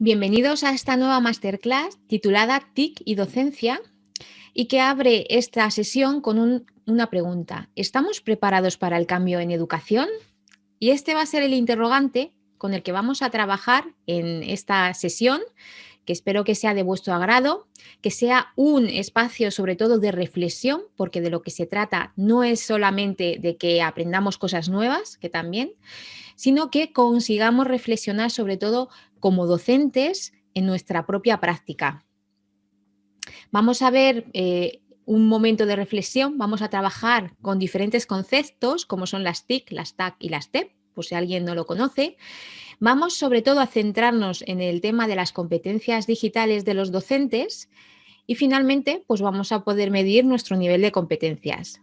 Bienvenidos a esta nueva masterclass titulada TIC y docencia y que abre esta sesión con una pregunta. ¿Estamos preparados para el cambio en educación? Y este va a ser el interrogante con el que vamos a trabajar en esta sesión, que espero que sea de vuestro agrado, que sea un espacio sobre todo de reflexión, porque de lo que se trata no es solamente de que aprendamos cosas nuevas, que también, sino que consigamos reflexionar sobre todo como docentes en nuestra propia práctica. Vamos a ver un momento de reflexión, vamos a trabajar con diferentes conceptos como son las TIC, las TAC y las TEP, por si alguien no lo conoce. Vamos sobre todo a centrarnos en el tema de las competencias digitales de los docentes y finalmente pues vamos a poder medir nuestro nivel de competencias.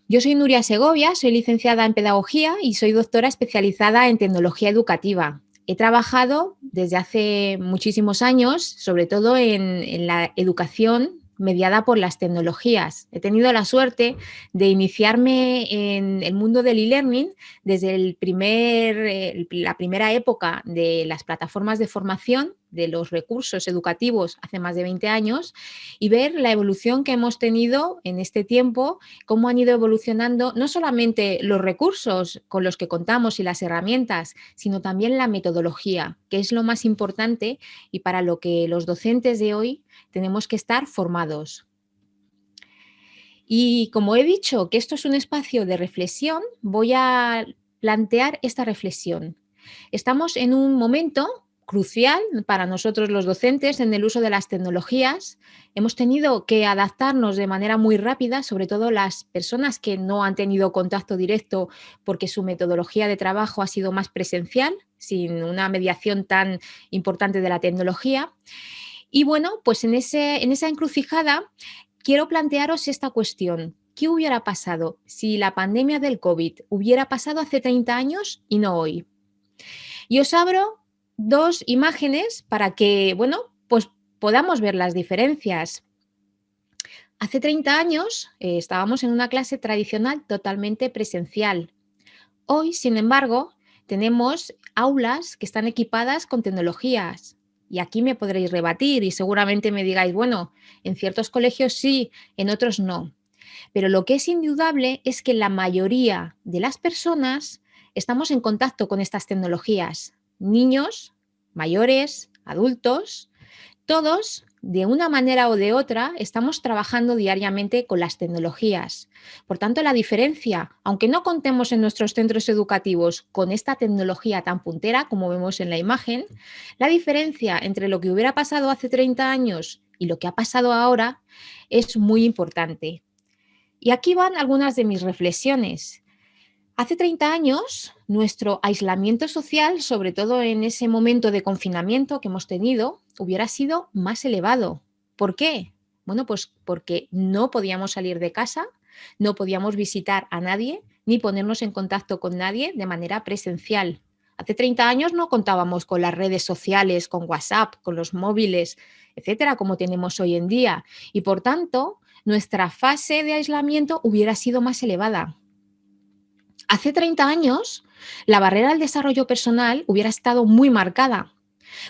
Yo soy Nuria Segovia, soy licenciada en Pedagogía y soy doctora especializada en Tecnología Educativa. He trabajado desde hace muchísimos años, sobre todo en la educación mediada por las tecnologías. He tenido la suerte de iniciarme en el mundo del e-learning desde la primera época de las plataformas de formación, de los recursos educativos hace más de 20 años, y ver la evolución que hemos tenido en este tiempo, cómo han ido evolucionando no solamente los recursos con los que contamos y las herramientas, sino también la metodología, que es lo más importante y para lo que los docentes de hoy tenemos que estar formados. Y como he dicho que esto es un espacio de reflexión, voy a plantear esta reflexión. Estamos en un momento crucial para nosotros los docentes en el uso de las tecnologías. Hemos tenido que adaptarnos de manera muy rápida, sobre todo las personas que no han tenido contacto directo porque su metodología de trabajo ha sido más presencial, sin una mediación tan importante de la tecnología. Y bueno, pues en esa encrucijada quiero plantearos esta cuestión. ¿Qué hubiera pasado si la pandemia del COVID hubiera pasado hace 30 años y no hoy? Y os abro dos imágenes para que, bueno, pues podamos ver las diferencias. Hace 30 años estábamos en una clase tradicional totalmente presencial. Hoy, sin embargo, tenemos aulas que están equipadas con tecnologías. Y aquí me podréis rebatir y seguramente me digáis, bueno, en ciertos colegios sí, en otros no. Pero lo que es indudable es que la mayoría de las personas estamos en contacto con estas tecnologías. Niños, mayores, adultos, todos, de una manera o de otra, estamos trabajando diariamente con las tecnologías. Por tanto, la diferencia, aunque no contemos en nuestros centros educativos con esta tecnología tan puntera, como vemos en la imagen, la diferencia entre lo que hubiera pasado hace 30 años y lo que ha pasado ahora es muy importante. Y aquí van algunas de mis reflexiones. Hace 30 años, nuestro aislamiento social, sobre todo en ese momento de confinamiento que hemos tenido, hubiera sido más elevado. ¿Por qué? Bueno, pues porque no podíamos salir de casa, no podíamos visitar a nadie, ni ponernos en contacto con nadie de manera presencial. Hace 30 años no contábamos con las redes sociales, con WhatsApp, con los móviles, etcétera, como tenemos hoy en día. Y por tanto, nuestra fase de aislamiento hubiera sido más elevada. Hace 30 años, la barrera al desarrollo personal hubiera estado muy marcada,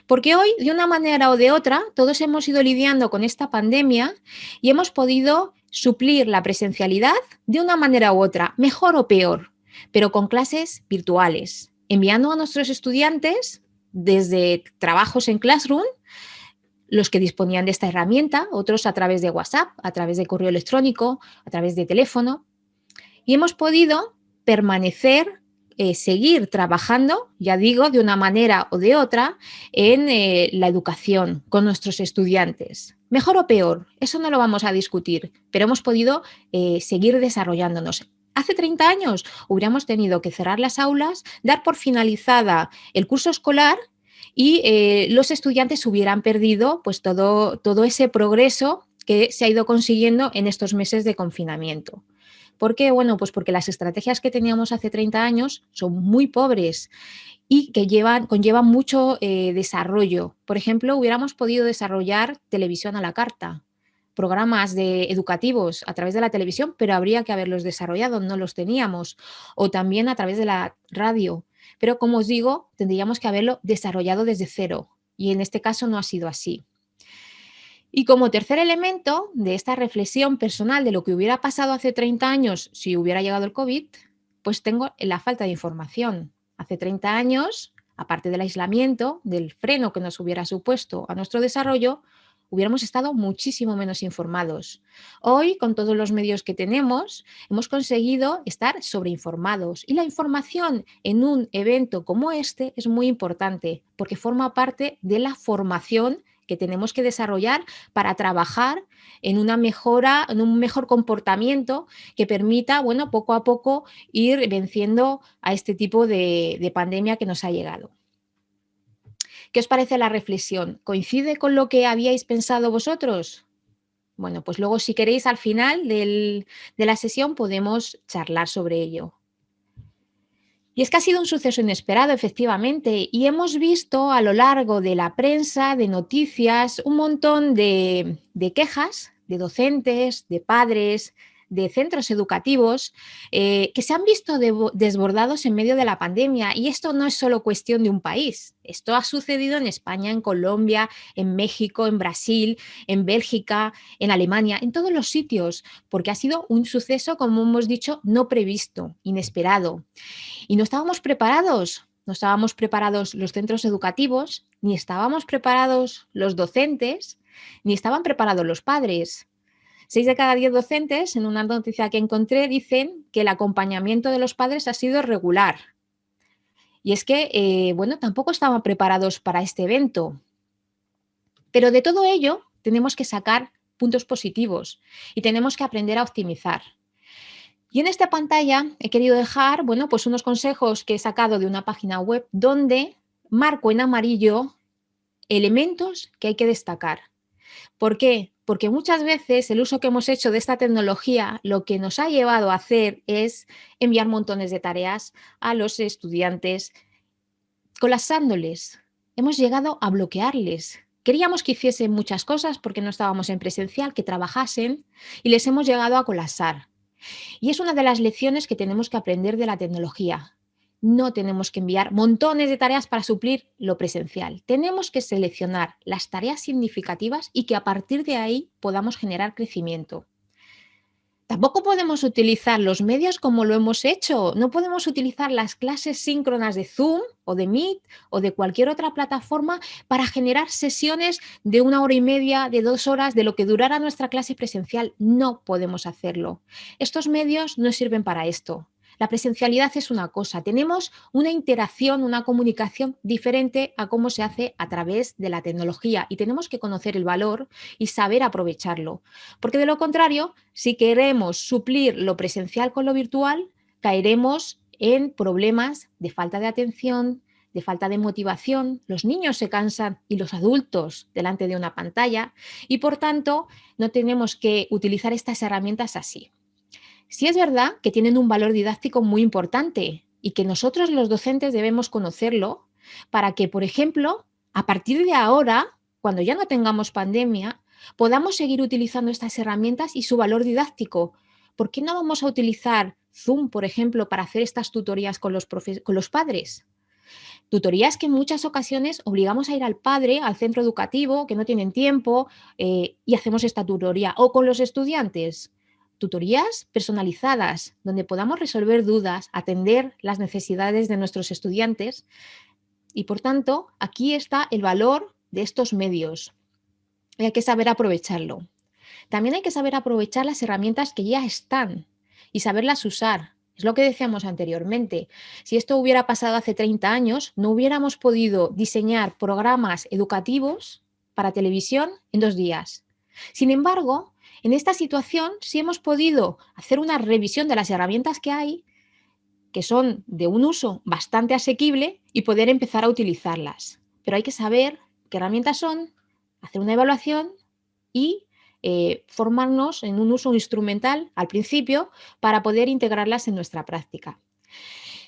porque hoy, de una manera o de otra, todos hemos ido lidiando con esta pandemia y hemos podido suplir la presencialidad de una manera u otra, mejor o peor, pero con clases virtuales, enviando a nuestros estudiantes desde trabajos en Classroom, los que disponían de esta herramienta, otros a través de WhatsApp, a través de correo electrónico, a través de teléfono, y hemos podido permanecer, seguir trabajando, ya digo, de una manera o de otra, en la educación con nuestros estudiantes. Mejor o peor, eso no lo vamos a discutir, pero hemos podido seguir desarrollándonos. Hace 30 años hubiéramos tenido que cerrar las aulas, dar por finalizada el curso escolar y los estudiantes hubieran perdido pues, todo ese progreso que se ha ido consiguiendo en estos meses de confinamiento. ¿Por qué? Bueno, pues porque las estrategias que teníamos hace 30 años son muy pobres y que conllevan mucho desarrollo. Por ejemplo, hubiéramos podido desarrollar televisión a la carta, programas educativos a través de la televisión, pero habría que haberlos desarrollado, no los teníamos, o también a través de la radio. Pero como os digo, tendríamos que haberlo desarrollado desde cero. y en este caso no ha sido así. Y como tercer elemento de esta reflexión personal de lo que hubiera pasado hace 30 años si hubiera llegado el COVID, pues tengo la falta de información. Hace 30 años, aparte del aislamiento, del freno que nos hubiera supuesto a nuestro desarrollo, hubiéramos estado muchísimo menos informados. Hoy, con todos los medios que tenemos, hemos conseguido estar sobreinformados. Y la información en un evento como este es muy importante porque forma parte de la formación que tenemos que desarrollar para trabajar en una mejora, en un mejor comportamiento que permita, bueno, poco a poco ir venciendo a este tipo de pandemia que nos ha llegado. ¿Qué os parece la reflexión? ¿Coincide con lo que habíais pensado vosotros? Bueno, pues luego si queréis al final de la sesión podemos charlar sobre ello. Y es que ha sido un suceso inesperado, efectivamente, y hemos visto a lo largo de la prensa, de noticias, un montón de quejas de docentes, de padres, de centros educativos que se han visto desbordados en medio de la pandemia. Y esto no es solo cuestión de un país. Esto ha sucedido en España, en Colombia, en México, en Brasil, en Bélgica, en Alemania, en todos los sitios, porque ha sido un suceso, como hemos dicho, no previsto, inesperado. Y no estábamos preparados los centros educativos, ni estábamos preparados los docentes, ni estaban preparados los padres. 6 de cada 10 docentes, en una noticia que encontré, dicen que el acompañamiento de los padres ha sido regular. Y es que, bueno, tampoco estaban preparados para este evento. Pero de todo ello tenemos que sacar puntos positivos y tenemos que aprender a optimizar. Y en esta pantalla he querido dejar, bueno, pues unos consejos que he sacado de una página web donde marco en amarillo elementos que hay que destacar. ¿Por qué? Porque muchas veces el uso que hemos hecho de esta tecnología lo que nos ha llevado a hacer es enviar montones de tareas a los estudiantes, colapsándoles. Hemos llegado a bloquearles. Queríamos que hiciesen muchas cosas porque no estábamos en presencial, que trabajasen, y les hemos llegado a colapsar. Y es una de las lecciones que tenemos que aprender de la tecnología. No tenemos que enviar montones de tareas para suplir lo presencial. Tenemos que seleccionar las tareas significativas y que a partir de ahí podamos generar crecimiento. Tampoco podemos utilizar los medios como lo hemos hecho. No podemos utilizar las clases síncronas de Zoom o de Meet o de cualquier otra plataforma para generar sesiones de 1 hora y media, de 2 horas, de lo que durara nuestra clase presencial. No podemos hacerlo. Estos medios no sirven para esto. La presencialidad es una cosa. Tenemos una interacción, una comunicación diferente a cómo se hace a través de la tecnología y tenemos que conocer el valor y saber aprovecharlo. Porque de lo contrario, si queremos suplir lo presencial con lo virtual, caeremos en problemas de falta de atención, de falta de motivación. Los niños se cansan y los adultos delante de una pantalla y por tanto no tenemos que utilizar estas herramientas así. Sí es verdad que tienen un valor didáctico muy importante y que nosotros los docentes debemos conocerlo para que, por ejemplo, a partir de ahora, cuando ya no tengamos pandemia, podamos seguir utilizando estas herramientas y su valor didáctico. ¿Por qué no vamos a utilizar Zoom, por ejemplo, para hacer estas tutorías con los padres? Tutorías que en muchas ocasiones obligamos a ir al padre, al centro educativo, que no tienen tiempo, y hacemos esta tutoría. O con los estudiantes, tutorías personalizadas, donde podamos resolver dudas, atender las necesidades de nuestros estudiantes. Y por tanto, aquí está el valor de estos medios. Y hay que saber aprovecharlo. También hay que saber aprovechar las herramientas que ya están y saberlas usar. Es lo que decíamos anteriormente. Si esto hubiera pasado hace 30 años, no hubiéramos podido diseñar programas educativos para televisión en 2 días. Sin embargo, en esta situación sí hemos podido hacer una revisión de las herramientas que hay, que son de un uso bastante asequible, y poder empezar a utilizarlas. Pero hay que saber qué herramientas son, hacer una evaluación y formarnos en un uso instrumental al principio para poder integrarlas en nuestra práctica.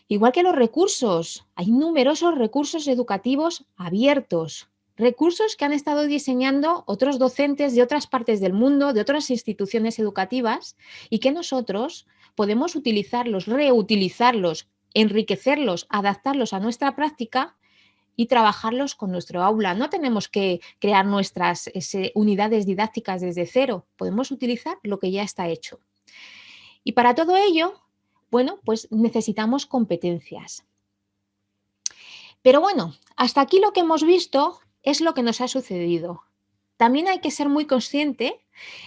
Igual que los recursos, hay numerosos recursos educativos abiertos, recursos que han estado diseñando otros docentes de otras partes del mundo, de otras instituciones educativas, y que nosotros podemos utilizarlos, reutilizarlos, enriquecerlos, adaptarlos a nuestra práctica y trabajarlos con nuestro aula. No tenemos que crear nuestras unidades didácticas desde cero, podemos utilizar lo que ya está hecho. Y para todo ello, bueno, pues necesitamos competencias. Pero bueno, hasta aquí lo que hemos visto es lo que nos ha sucedido. También hay que ser muy consciente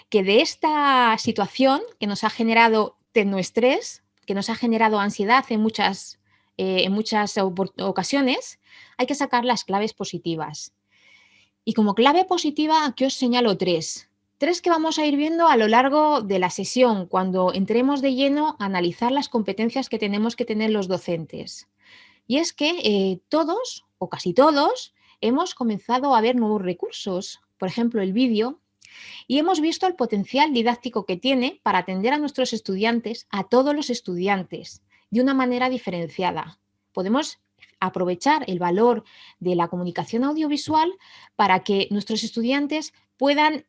que de esta situación que nos ha generado tecnoestrés, que nos ha generado ansiedad en muchas ocasiones, hay que sacar las claves positivas. Y como clave positiva, aquí os señalo tres. Tres que vamos a ir viendo a lo largo de la sesión, cuando entremos de lleno a analizar las competencias que tenemos que tener los docentes. Y es que todos, o casi todos, hemos comenzado a ver nuevos recursos, por ejemplo, el vídeo, y hemos visto el potencial didáctico que tiene para atender a nuestros estudiantes, a todos los estudiantes, de una manera diferenciada. Podemos aprovechar el valor de la comunicación audiovisual para que nuestros estudiantes puedan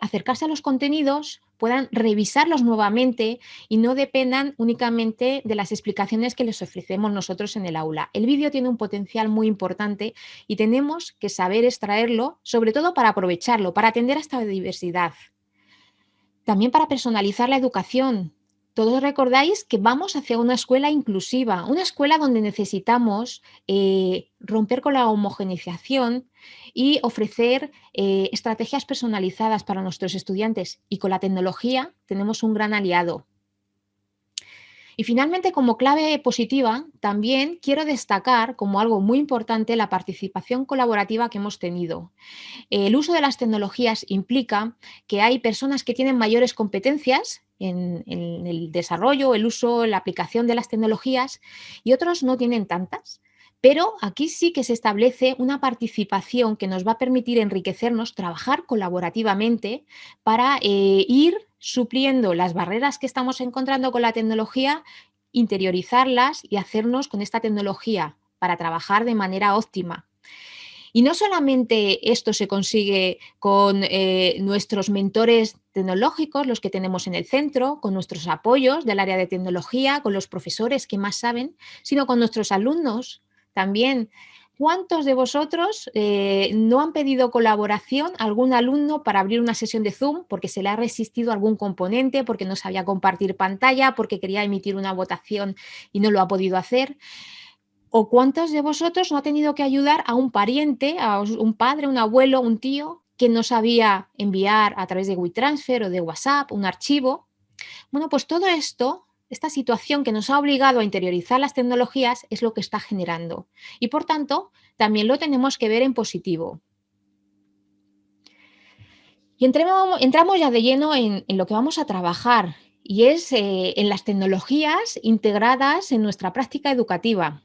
acercarse a los contenidos, puedan revisarlos nuevamente y no dependan únicamente de las explicaciones que les ofrecemos nosotros en el aula. El vídeo tiene un potencial muy importante y tenemos que saber extraerlo, sobre todo para aprovecharlo, para atender a esta diversidad. También para personalizar la educación. Todos recordáis que vamos hacia una escuela inclusiva, una escuela donde necesitamos romper con la homogeneización y ofrecer estrategias personalizadas para nuestros estudiantes. Y con la tecnología tenemos un gran aliado. Y finalmente, como clave positiva, también quiero destacar como algo muy importante la participación colaborativa que hemos tenido. El uso de las tecnologías implica que hay personas que tienen mayores competencias en el desarrollo, el uso, la aplicación de las tecnologías y otros no tienen tantas. Pero aquí sí que se establece una participación que nos va a permitir enriquecernos, trabajar colaborativamente para ir supliendo las barreras que estamos encontrando con la tecnología, interiorizarlas y hacernos con esta tecnología para trabajar de manera óptima. Y no solamente esto se consigue con nuestros mentores tecnológicos, los que tenemos en el centro, con nuestros apoyos del área de tecnología, con los profesores que más saben, sino con nuestros alumnos también. ¿Cuántos de vosotros no han pedido colaboración a algún alumno para abrir una sesión de Zoom porque se le ha resistido algún componente, porque no sabía compartir pantalla, porque quería emitir una votación y no lo ha podido hacer? ¿O cuántos de vosotros no ha tenido que ayudar a un pariente, a un padre, un abuelo, un tío, que no sabía enviar a través de WeTransfer o de WhatsApp un archivo? Bueno, pues todo esto, esta situación que nos ha obligado a interiorizar las tecnologías es lo que está generando. Y por tanto, también lo tenemos que ver en positivo. Y entramos ya de lleno en lo que vamos a trabajar, y es en las tecnologías integradas en nuestra práctica educativa.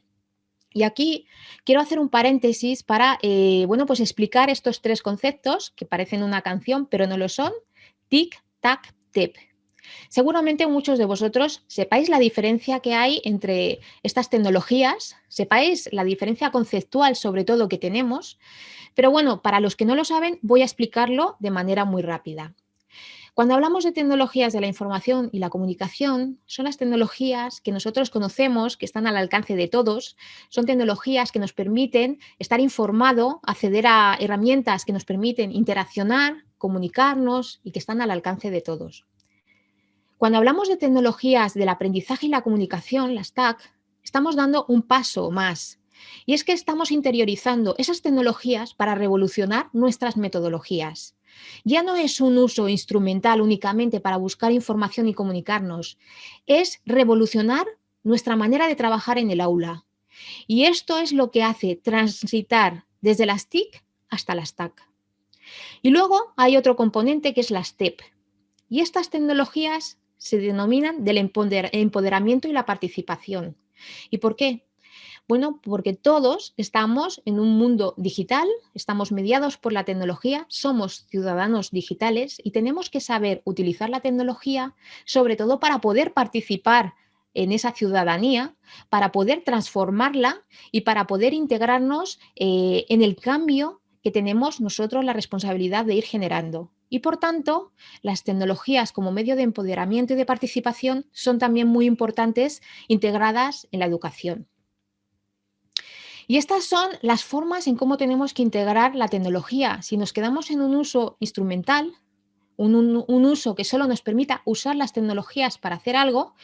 Y aquí quiero hacer un paréntesis para, bueno, pues explicar estos tres conceptos que parecen una canción, pero no lo son. Tic, tac, tep. Seguramente muchos de vosotros sepáis la diferencia que hay entre estas tecnologías, sepáis la diferencia conceptual sobre todo que tenemos, pero bueno, para los que no lo saben, voy a explicarlo de manera muy rápida. Cuando hablamos de tecnologías de la información y la comunicación, son las tecnologías que nosotros conocemos, que están al alcance de todos, son tecnologías que nos permiten estar informado, acceder a herramientas que nos permiten interaccionar, comunicarnos y que están al alcance de todos. Cuando hablamos de tecnologías del aprendizaje y la comunicación, las TAC, estamos dando un paso más. Y es que estamos interiorizando esas tecnologías para revolucionar nuestras metodologías. Ya no es un uso instrumental únicamente para buscar información y comunicarnos, es revolucionar nuestra manera de trabajar en el aula. Y esto es lo que hace transitar desde las TIC hasta las TAC. Y luego hay otro componente que es las TEP. Y estas tecnologías se denominan del empoderamiento y la participación. ¿Y por qué? Bueno, porque todos estamos en un mundo digital, estamos mediados por la tecnología, somos ciudadanos digitales y tenemos que saber utilizar la tecnología, sobre todo para poder participar en esa ciudadanía, para poder transformarla y para poder integrarnos en el cambio que tenemos nosotros la responsabilidad de ir generando. Y por tanto, las tecnologías como medio de empoderamiento y de participación son también muy importantes integradas en la educación. Y estas son las formas en cómo tenemos que integrar la tecnología. Si nos quedamos en un uso instrumental, un uso que solo nos permita usar las tecnologías para hacer algo,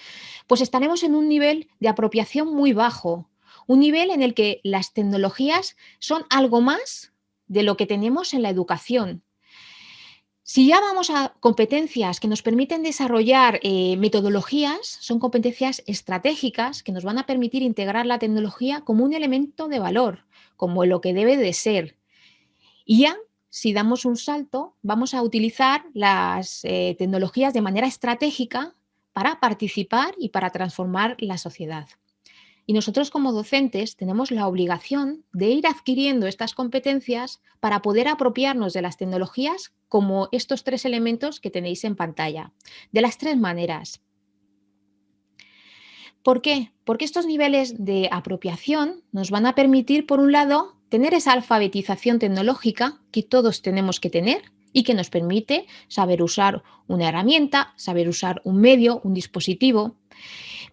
pues estaremos en un nivel de apropiación muy bajo, un nivel en el que las tecnologías son algo más de lo que tenemos en la educación. Si ya vamos a competencias que nos permiten desarrollar metodologías, son competencias estratégicas que nos van a permitir integrar la tecnología como un elemento de valor, como lo que debe de ser. Y ya, si damos un salto, vamos a utilizar las tecnologías de manera estratégica para participar y para transformar la sociedad. Y nosotros como docentes tenemos la obligación de ir adquiriendo estas competencias para poder apropiarnos de las tecnologías como estos 3 elementos que tenéis en pantalla, de las 3 maneras. ¿Por qué? Porque estos niveles de apropiación nos van a permitir, por un lado, tener esa alfabetización tecnológica que todos tenemos que tener y que nos permite saber usar una herramienta, saber usar un medio, un dispositivo.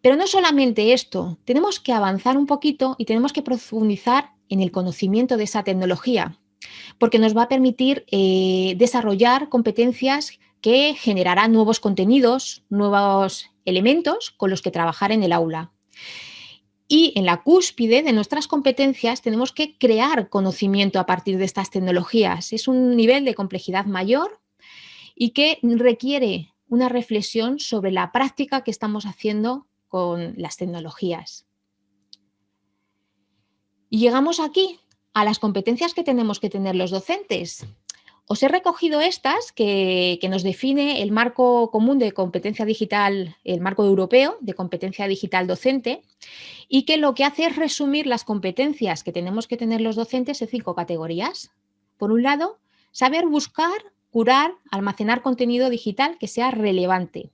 Pero no solamente esto, tenemos que avanzar un poquito y tenemos que profundizar en el conocimiento de esa tecnología, porque nos va a permitir desarrollar competencias que generarán nuevos contenidos, nuevos elementos con los que trabajar en el aula. Y en la cúspide de nuestras competencias tenemos que crear conocimiento a partir de estas tecnologías. Es un nivel de complejidad mayor y que requiere una reflexión sobre la práctica que estamos haciendo con las tecnologías. Y llegamos aquí a las competencias que tenemos que tener los docentes. Os he recogido estas que nos define el marco común de competencia digital, el marco europeo de competencia digital docente, y que lo que hace es resumir las competencias que tenemos que tener los docentes en 5 categorías. Por un lado, saber buscar, curar, almacenar contenido digital que sea relevante.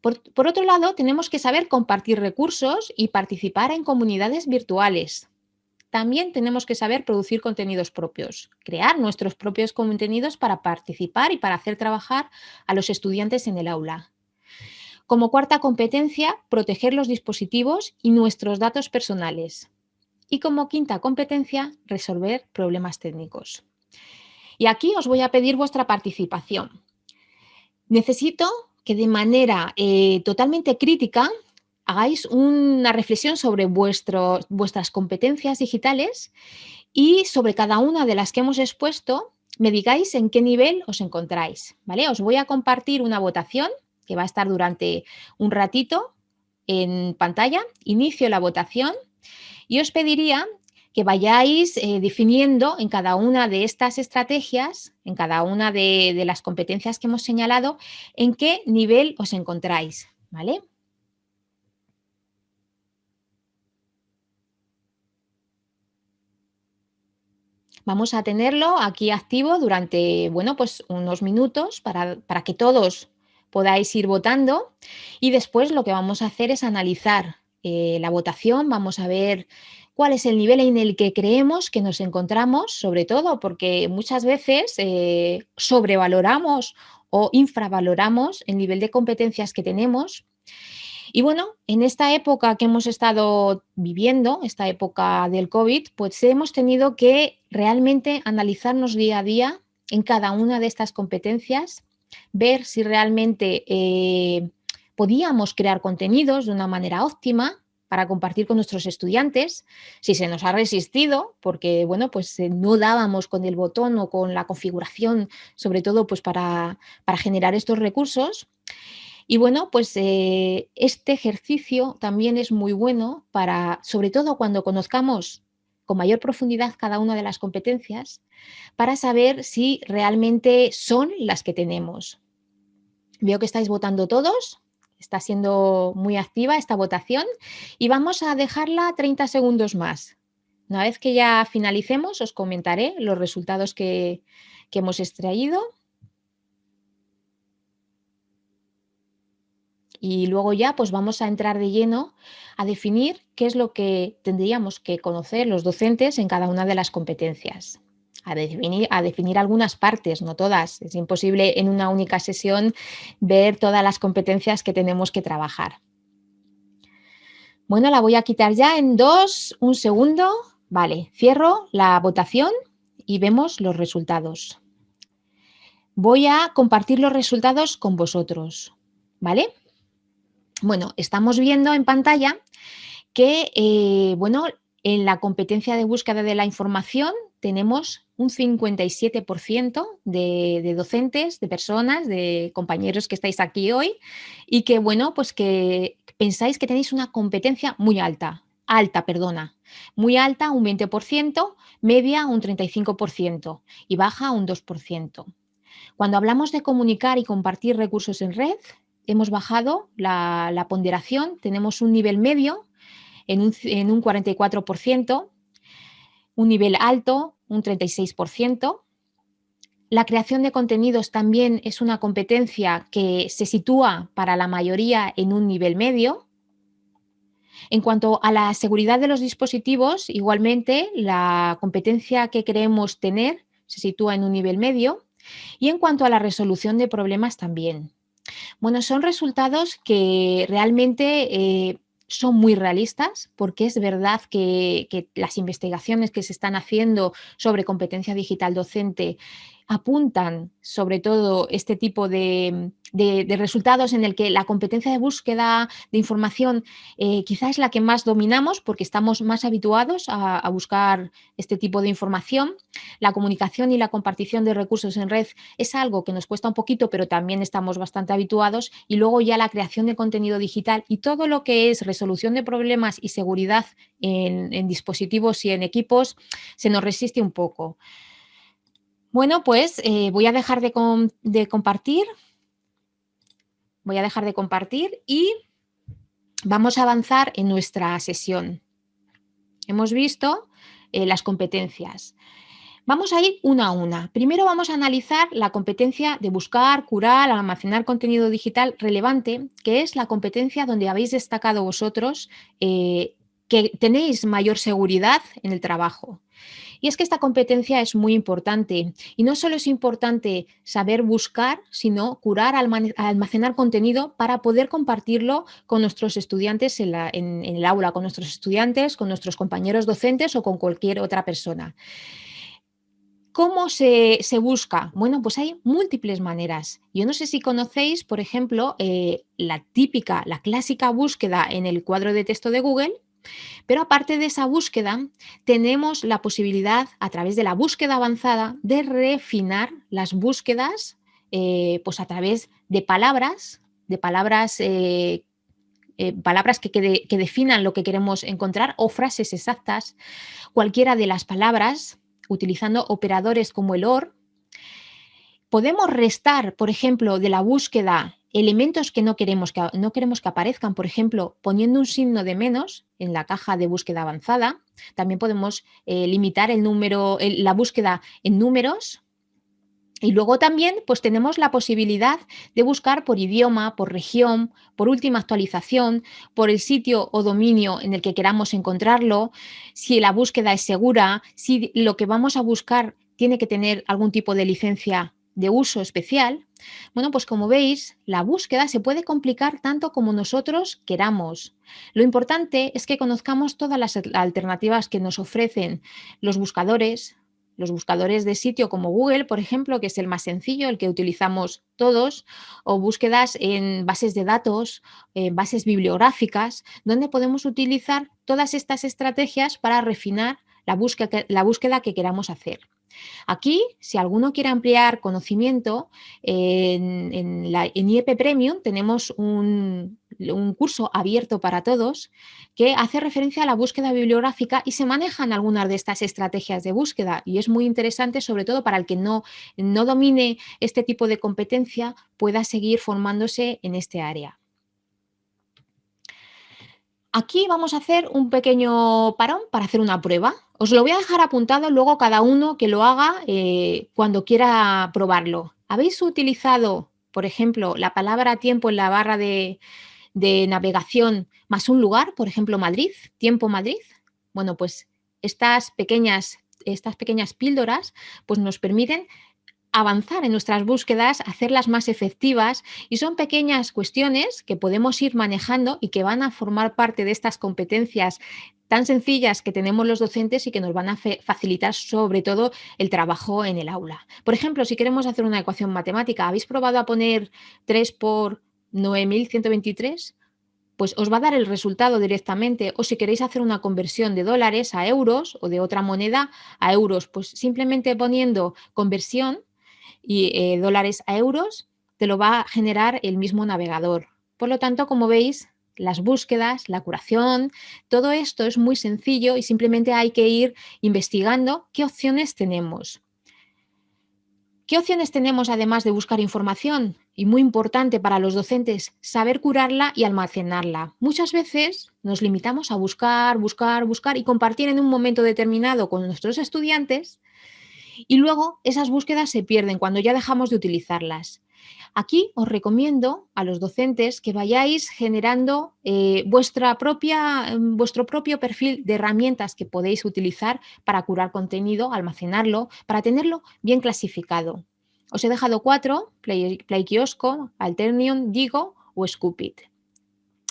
Por otro lado, tenemos que saber compartir recursos y participar en comunidades virtuales. También tenemos que saber producir contenidos propios, crear nuestros propios contenidos para participar y para hacer trabajar a los estudiantes en el aula. Como cuarta competencia, proteger los dispositivos y nuestros datos personales. Y como quinta competencia, resolver problemas técnicos. Y aquí os voy a pedir vuestra participación. Necesito que de manera totalmente crítica hagáis una reflexión sobre vuestras competencias digitales y sobre cada una de las que hemos expuesto, me digáis en qué nivel os encontráis, ¿vale? Os voy a compartir una votación que va a estar durante un ratito en pantalla. Inicio la votación y os pediría que vayáis definiendo en cada una de estas estrategias, en cada una de las competencias que hemos señalado, en qué nivel os encontráis, ¿vale? Vamos a tenerlo aquí activo durante, bueno, pues unos minutos para que todos podáis ir votando y después lo que vamos a hacer es analizar la votación, vamos a ver cuál es el nivel en el que creemos que nos encontramos, sobre todo porque muchas veces sobrevaloramos o infravaloramos el nivel de competencias que tenemos. Y bueno, en esta época que hemos estado viviendo, esta época del COVID, pues hemos tenido que realmente analizarnos día a día en cada una de estas competencias, ver si realmente podíamos crear contenidos de una manera óptima para compartir con nuestros estudiantes, si se nos ha resistido, porque bueno, pues no dábamos con el botón o con la configuración, sobre todo pues para generar estos recursos. Y bueno, pues este ejercicio también es muy bueno para, sobre todo cuando conozcamos con mayor profundidad cada una de las competencias, para saber si realmente son las que tenemos. Veo que estáis votando todos, está siendo muy activa esta votación y vamos a dejarla 30 segundos más. Una vez que ya finalicemos, os comentaré los resultados que hemos extraído. Y luego ya pues vamos a entrar de lleno a definir qué es lo que tendríamos que conocer los docentes en cada una de las competencias. A definir algunas partes, no todas. Es imposible en una única sesión ver todas las competencias que tenemos que trabajar. Bueno, la voy a quitar ya en 2, un segundo. Vale, cierro la votación y vemos los resultados. Voy a compartir los resultados con vosotros, ¿vale? Bueno, estamos viendo en pantalla que, bueno, en la competencia de búsqueda de la información tenemos un 57% de docentes, de personas, de compañeros que estáis aquí hoy y que, bueno, pues que pensáis que tenéis una competencia muy muy alta, un 20%, media un 35% y baja un 2%. Cuando hablamos de comunicar y compartir recursos en red, hemos bajado la ponderación, tenemos un nivel medio en un 44%, un nivel alto, un 36%. La creación de contenidos también es una competencia que se sitúa para la mayoría en un nivel medio. En cuanto a la seguridad de los dispositivos, igualmente la competencia que queremos tener se sitúa en un nivel medio. Y en cuanto a la resolución de problemas también. Bueno, son resultados que realmente son muy realistas porque es verdad que las investigaciones que se están haciendo sobre competencia digital docente apuntan sobre todo este tipo de resultados en el que la competencia de búsqueda de información quizás es la que más dominamos porque estamos más habituados a buscar este tipo de información. La comunicación y la compartición de recursos en red es algo que nos cuesta un poquito, pero también estamos bastante habituados. Y luego ya la creación de contenido digital y todo lo que es resolución de problemas y seguridad en dispositivos y en equipos se nos resiste un poco. Bueno, pues voy a dejar de compartir. Voy a dejar de compartir y vamos a avanzar en nuestra sesión. Hemos visto las competencias. Vamos a ir una a una. Primero vamos a analizar la competencia de buscar, curar, almacenar contenido digital relevante, que es la competencia donde habéis destacado vosotros que tenéis mayor seguridad en el trabajo. Y es que esta competencia es muy importante y no solo es importante saber buscar, sino curar, almacenar contenido para poder compartirlo con nuestros estudiantes en el aula, con nuestros estudiantes, con nuestros compañeros docentes o con cualquier otra persona. ¿Cómo se busca? Bueno, pues hay múltiples maneras. Yo no sé si conocéis, por ejemplo, la clásica búsqueda en el cuadro de texto de Google, pero aparte de esa búsqueda, tenemos la posibilidad, a través de la búsqueda avanzada, de refinar las búsquedas pues a través de palabras que definan lo que queremos encontrar o frases exactas, cualquiera de las palabras, utilizando operadores como el OR. Podemos restar, por ejemplo, de la búsqueda elementos que no queremos que aparezcan, por ejemplo, poniendo un signo de menos en la caja de búsqueda avanzada. También podemos limitar la búsqueda en números. Y luego también pues tenemos la posibilidad de buscar por idioma, por región, por última actualización, por el sitio o dominio en el que queramos encontrarlo, si la búsqueda es segura, si lo que vamos a buscar tiene que tener algún tipo de licencia de uso especial. Bueno, pues como veis, la búsqueda se puede complicar tanto como nosotros queramos. Lo importante es que conozcamos todas las alternativas que nos ofrecen los buscadores de sitio como Google, por ejemplo, que es el más sencillo, el que utilizamos todos, o búsquedas en bases de datos, en bases bibliográficas, donde podemos utilizar todas estas estrategias para refinar la búsqueda que queramos hacer. Aquí, si alguno quiere ampliar conocimiento, en IEP Premium tenemos un curso abierto para todos que hace referencia a la búsqueda bibliográfica y se manejan algunas de estas estrategias de búsqueda y es muy interesante, sobre todo para el que no domine este tipo de competencia, pueda seguir formándose en este área. Aquí vamos a hacer un pequeño parón para hacer una prueba. Os lo voy a dejar apuntado, luego cada uno que lo haga cuando quiera probarlo. ¿Habéis utilizado, por ejemplo, la palabra tiempo en la barra de navegación más un lugar, por ejemplo, Madrid, tiempo Madrid? Bueno, pues estas pequeñas píldoras pues nos permiten avanzar en nuestras búsquedas, hacerlas más efectivas, y son pequeñas cuestiones que podemos ir manejando y que van a formar parte de estas competencias tan sencillas que tenemos los docentes y que nos van a facilitar sobre todo el trabajo en el aula. Por ejemplo, si queremos hacer una ecuación matemática, ¿habéis probado a poner 3 por 9.123? Pues os va a dar el resultado directamente. O si queréis hacer una conversión de dólares a euros o de otra moneda a euros, pues simplemente poniendo conversión y dólares a euros, te lo va a generar el mismo navegador. Por lo tanto, como veis, las búsquedas, la curación, todo esto es muy sencillo y simplemente hay que ir investigando qué opciones tenemos. ¿Qué opciones tenemos además de buscar información? Y muy importante para los docentes, saber curarla y almacenarla. Muchas veces nos limitamos a buscar, buscar, buscar y compartir en un momento determinado con nuestros estudiantes, y luego esas búsquedas se pierden cuando ya dejamos de utilizarlas. Aquí os recomiendo a los docentes que vayáis generando vuestro propio perfil de herramientas que podéis utilizar para curar contenido, almacenarlo, para tenerlo bien clasificado. Os he dejado 4: Play Kiosco, Alternium, Digo o Scoopit.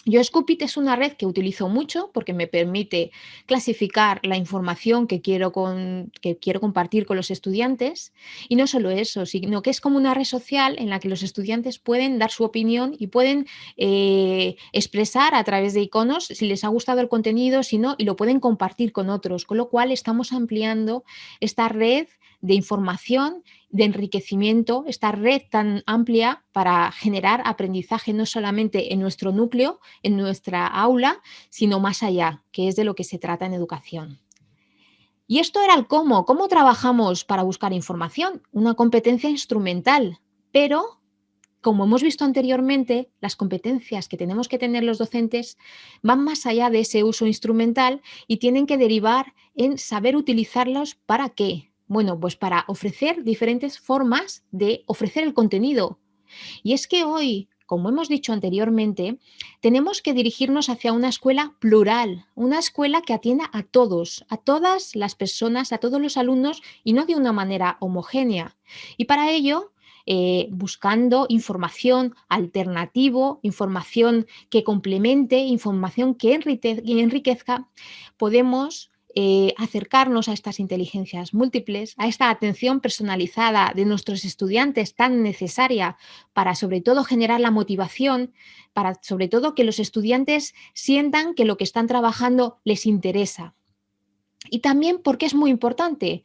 Yo Scoopit es una red que utilizo mucho porque me permite clasificar la información que quiero compartir con los estudiantes, y no solo eso, sino que es como una red social en la que los estudiantes pueden dar su opinión y pueden expresar a través de iconos si les ha gustado el contenido, si no, y lo pueden compartir con otros, con lo cual estamos ampliando esta red de información, de enriquecimiento, esta red tan amplia para generar aprendizaje no solamente en nuestro núcleo, en nuestra aula, sino más allá, que es de lo que se trata en educación. Y esto era el cómo trabajamos para buscar información, una competencia instrumental, pero como hemos visto anteriormente, las competencias que tenemos que tener los docentes van más allá de ese uso instrumental y tienen que derivar en saber utilizarlos. ¿Para qué? Bueno, pues para ofrecer diferentes formas de ofrecer el contenido. Y es que hoy, como hemos dicho anteriormente, tenemos que dirigirnos hacia una escuela plural, una escuela que atienda a todos, a todas las personas, a todos los alumnos, y no de una manera homogénea. Y para ello, buscando información alternativa, información que complemente, información que enriquezca, podemos acercarnos a estas inteligencias múltiples, a esta atención personalizada de nuestros estudiantes tan necesaria para sobre todo generar la motivación, para sobre todo que los estudiantes sientan que lo que están trabajando les interesa. Y también, ¿por qué es muy importante?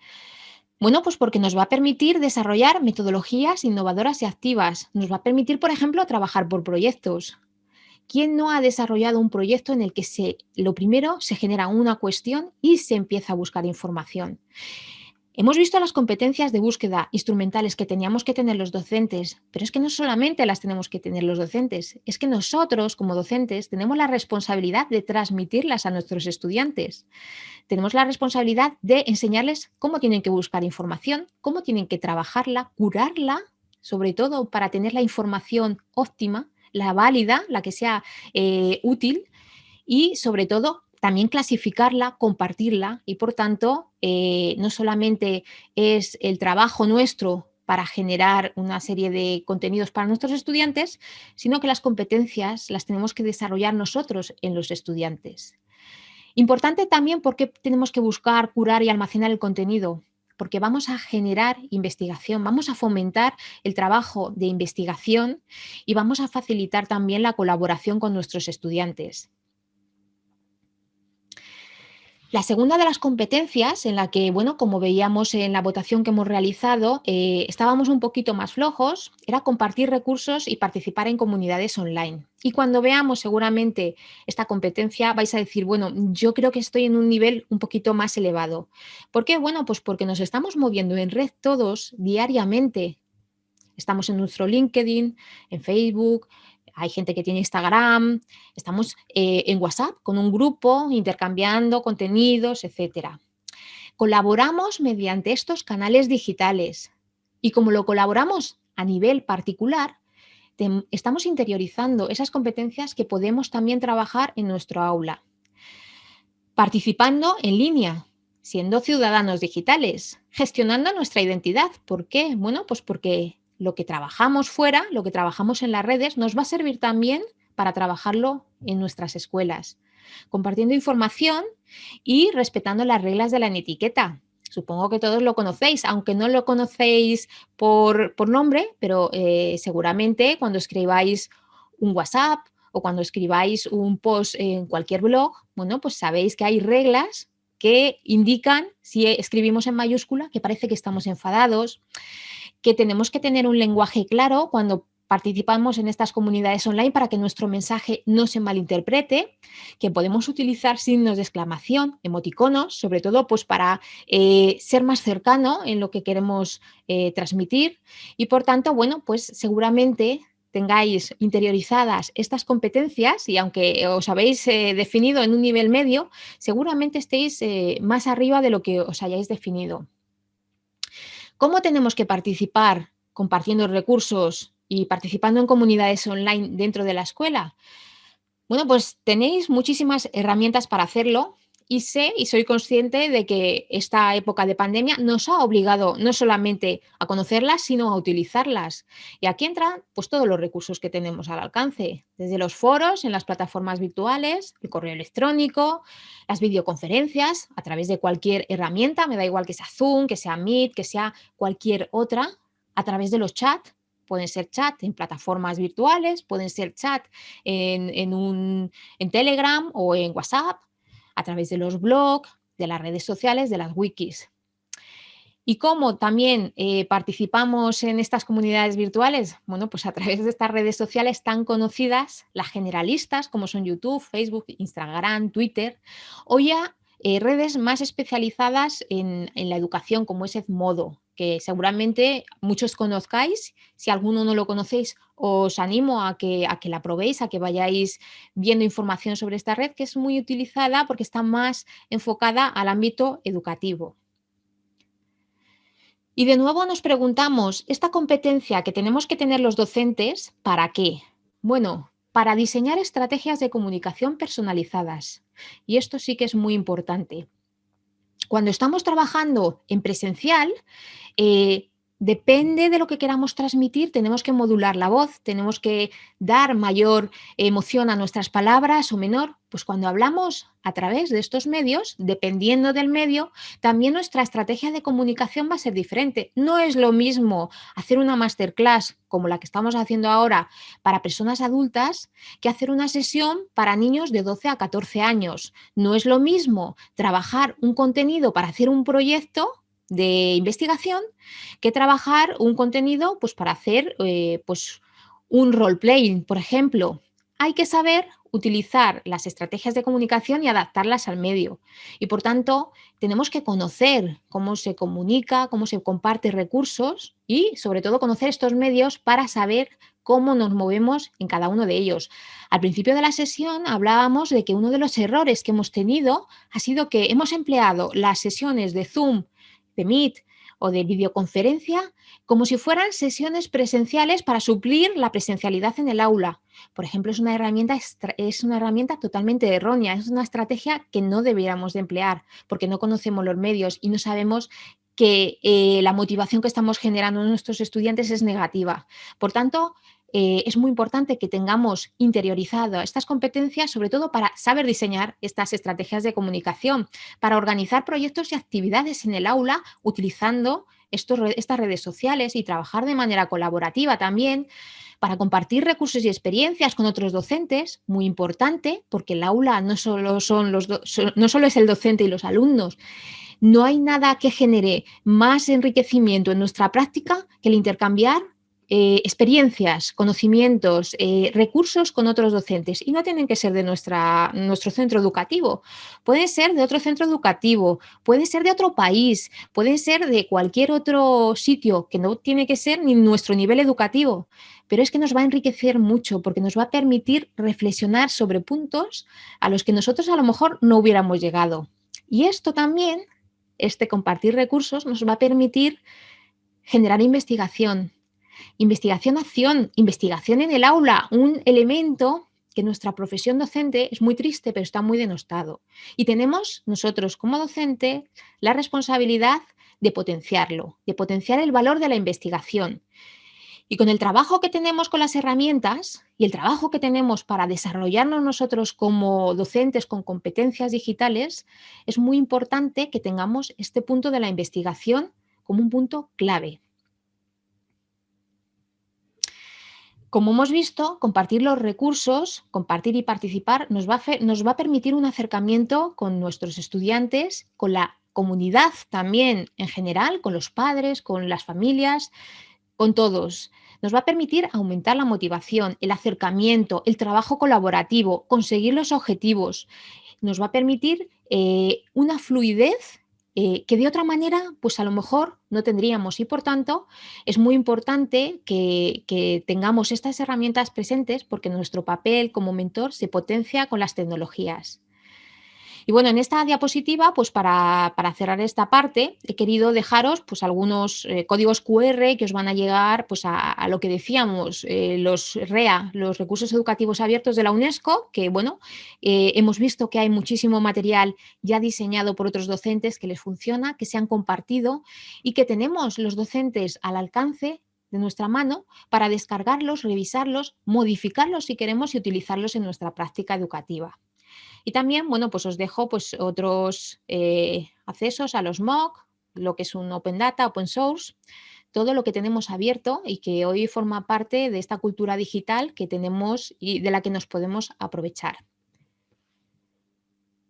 Bueno, pues porque nos va a permitir desarrollar metodologías innovadoras y activas. Nos va a permitir, por ejemplo, trabajar por proyectos. ¿Quién no ha desarrollado un proyecto en el que lo primero se genera una cuestión y se empieza a buscar información? Hemos visto las competencias de búsqueda instrumentales que teníamos que tener los docentes, pero es que no solamente las tenemos que tener los docentes, es que nosotros como docentes tenemos la responsabilidad de transmitirlas a nuestros estudiantes. Tenemos la responsabilidad de enseñarles cómo tienen que buscar información, cómo tienen que trabajarla, curarla, sobre todo para tener la información óptima, la válida, la que sea útil, y sobre todo también clasificarla, compartirla, y por tanto no solamente es el trabajo nuestro para generar una serie de contenidos para nuestros estudiantes, sino que las competencias las tenemos que desarrollar nosotros en los estudiantes. Importante también porque tenemos que buscar, curar y almacenar el contenido, porque vamos a generar investigación, vamos a fomentar el trabajo de investigación y vamos a facilitar también la colaboración con nuestros estudiantes. La segunda de las competencias en la que, bueno, como veíamos en la votación que hemos realizado, estábamos un poquito más flojos, era compartir recursos y participar en comunidades online. Y cuando veamos seguramente esta competencia vais a decir, bueno, yo creo que estoy en un nivel un poquito más elevado. ¿Por qué? Bueno, pues porque nos estamos moviendo en red todos diariamente. Estamos en nuestro LinkedIn, en Facebook, hay gente que tiene Instagram, estamos en WhatsApp con un grupo intercambiando contenidos, etcétera. Colaboramos mediante estos canales digitales, y como lo colaboramos a nivel particular, estamos interiorizando esas competencias que podemos también trabajar en nuestro aula. Participando en línea, siendo ciudadanos digitales, gestionando nuestra identidad. ¿Por qué? Bueno, pues porque lo que trabajamos fuera, lo que trabajamos en las redes, nos va a servir también para trabajarlo en nuestras escuelas, compartiendo información y respetando las reglas de la etiqueta. Supongo que todos lo conocéis, aunque no lo conocéis por nombre, pero seguramente cuando escribáis un WhatsApp o cuando escribáis un post en cualquier blog, bueno, pues sabéis que hay reglas que indican, si escribimos en mayúscula, que parece que estamos enfadados, que tenemos que tener un lenguaje claro cuando participamos en estas comunidades online para que nuestro mensaje no se malinterprete, que podemos utilizar signos de exclamación, emoticonos, sobre todo pues para ser más cercano en lo que queremos transmitir y por tanto, bueno, pues seguramente tengáis interiorizadas estas competencias y aunque os habéis definido en un nivel medio, seguramente estéis más arriba de lo que os hayáis definido. ¿Cómo tenemos que participar compartiendo recursos y participando en comunidades online dentro de la escuela? Bueno, pues tenéis muchísimas herramientas para hacerlo y sé y soy consciente de que esta época de pandemia nos ha obligado no solamente a conocerlas, sino a utilizarlas. Y aquí entran pues todos los recursos que tenemos al alcance, desde los foros en las plataformas virtuales, el correo electrónico, las videoconferencias a través de cualquier herramienta, me da igual que sea Zoom, que sea Meet, que sea cualquier otra, a través de los chats. Pueden ser chat en plataformas virtuales, pueden ser chat en Telegram o en WhatsApp, a través de los blogs, de las redes sociales, de las wikis. ¿Y cómo también participamos en estas comunidades virtuales? Bueno, pues a través de estas redes sociales tan conocidas, las generalistas, como son YouTube, Facebook, Instagram, Twitter, o ya redes más especializadas en la educación, como es Edmodo, que seguramente muchos conozcáis. Si alguno no lo conocéis, os animo a que la probéis, a que vayáis viendo información sobre esta red, que es muy utilizada porque está más enfocada al ámbito educativo. Y de nuevo nos preguntamos, ¿esta competencia que tenemos que tener los docentes, para qué? Bueno, para diseñar estrategias de comunicación personalizadas. Y esto sí que es muy importante. Cuando estamos trabajando en presencial, eh, depende de lo que queramos transmitir, tenemos que modular la voz, tenemos que dar mayor emoción a nuestras palabras o menor. Pues cuando hablamos a través de estos medios, dependiendo del medio, también nuestra estrategia de comunicación va a ser diferente. No es lo mismo hacer una masterclass como la que estamos haciendo ahora para personas adultas que hacer una sesión para niños de 12 a 14 años. No es lo mismo trabajar un contenido para hacer un proyecto de investigación que trabajar un contenido pues, para hacer pues, un role-playing, por ejemplo. Hay que saber utilizar las estrategias de comunicación y adaptarlas al medio. Y por tanto, tenemos que conocer cómo se comunica, cómo se comparte recursos y sobre todo conocer estos medios para saber cómo nos movemos en cada uno de ellos. Al principio de la sesión hablábamos de que uno de los errores que hemos tenido ha sido que hemos empleado las sesiones de Zoom, de Meet o de videoconferencia como si fueran sesiones presenciales para suplir la presencialidad en el aula. Por ejemplo, es una herramienta totalmente errónea, es una estrategia que no debiéramos de emplear porque no conocemos los medios y no sabemos que la motivación que estamos generando en nuestros estudiantes es negativa. Por tanto, es muy importante que tengamos interiorizado estas competencias, sobre todo para saber diseñar estas estrategias de comunicación, para organizar proyectos y actividades en el aula utilizando estas redes sociales y trabajar de manera colaborativa también para compartir recursos y experiencias con otros docentes, muy importante, porque el aula no solo, no solo es el docente y los alumnos. No hay nada que genere más enriquecimiento en nuestra práctica que el intercambiar experiencias, conocimientos, recursos con otros docentes. Y no tienen que ser de nuestro centro educativo. Pueden ser de otro centro educativo, pueden ser de otro país, pueden ser de cualquier otro sitio, que no tiene que ser ni nuestro nivel educativo. Pero es que nos va a enriquecer mucho porque nos va a permitir reflexionar sobre puntos a los que nosotros a lo mejor no hubiéramos llegado. Y esto también, este compartir recursos, nos va a permitir generar investigación. Investigación-acción, investigación en el aula, un elemento que nuestra profesión docente es muy triste, pero está muy denostado. Y tenemos nosotros como docente la responsabilidad de potenciarlo, de potenciar el valor de la investigación. Y con el trabajo que tenemos con las herramientas y el trabajo que tenemos para desarrollarnos nosotros como docentes con competencias digitales, es muy importante que tengamos este punto de la investigación como un punto clave. Como hemos visto, compartir los recursos, compartir y participar nos va a permitir un acercamiento con nuestros estudiantes, con la comunidad también en general, con los padres, con las familias, con todos. Nos va a permitir aumentar la motivación, el acercamiento, el trabajo colaborativo, conseguir los objetivos. Nos va a permitir una fluidez que de otra manera, pues a lo mejor no tendríamos. Y por tanto, es muy importante que tengamos estas herramientas presentes porque nuestro papel como mentor se potencia con las tecnologías. Y bueno, en esta diapositiva, pues para cerrar esta parte, he querido dejaros pues algunos códigos QR que os van a llegar pues a lo que decíamos, los REA, los recursos educativos abiertos de la UNESCO, que bueno, hemos visto que hay muchísimo material ya diseñado por otros docentes que les funciona, que se han compartido y que tenemos los docentes al alcance de nuestra mano para descargarlos, revisarlos, modificarlos si queremos y utilizarlos en nuestra práctica educativa. Y también, bueno, pues os dejo pues otros accesos a los MOOC, lo que es un Open Data, Open Source, todo lo que tenemos abierto y que hoy forma parte de esta cultura digital que tenemos y de la que nos podemos aprovechar.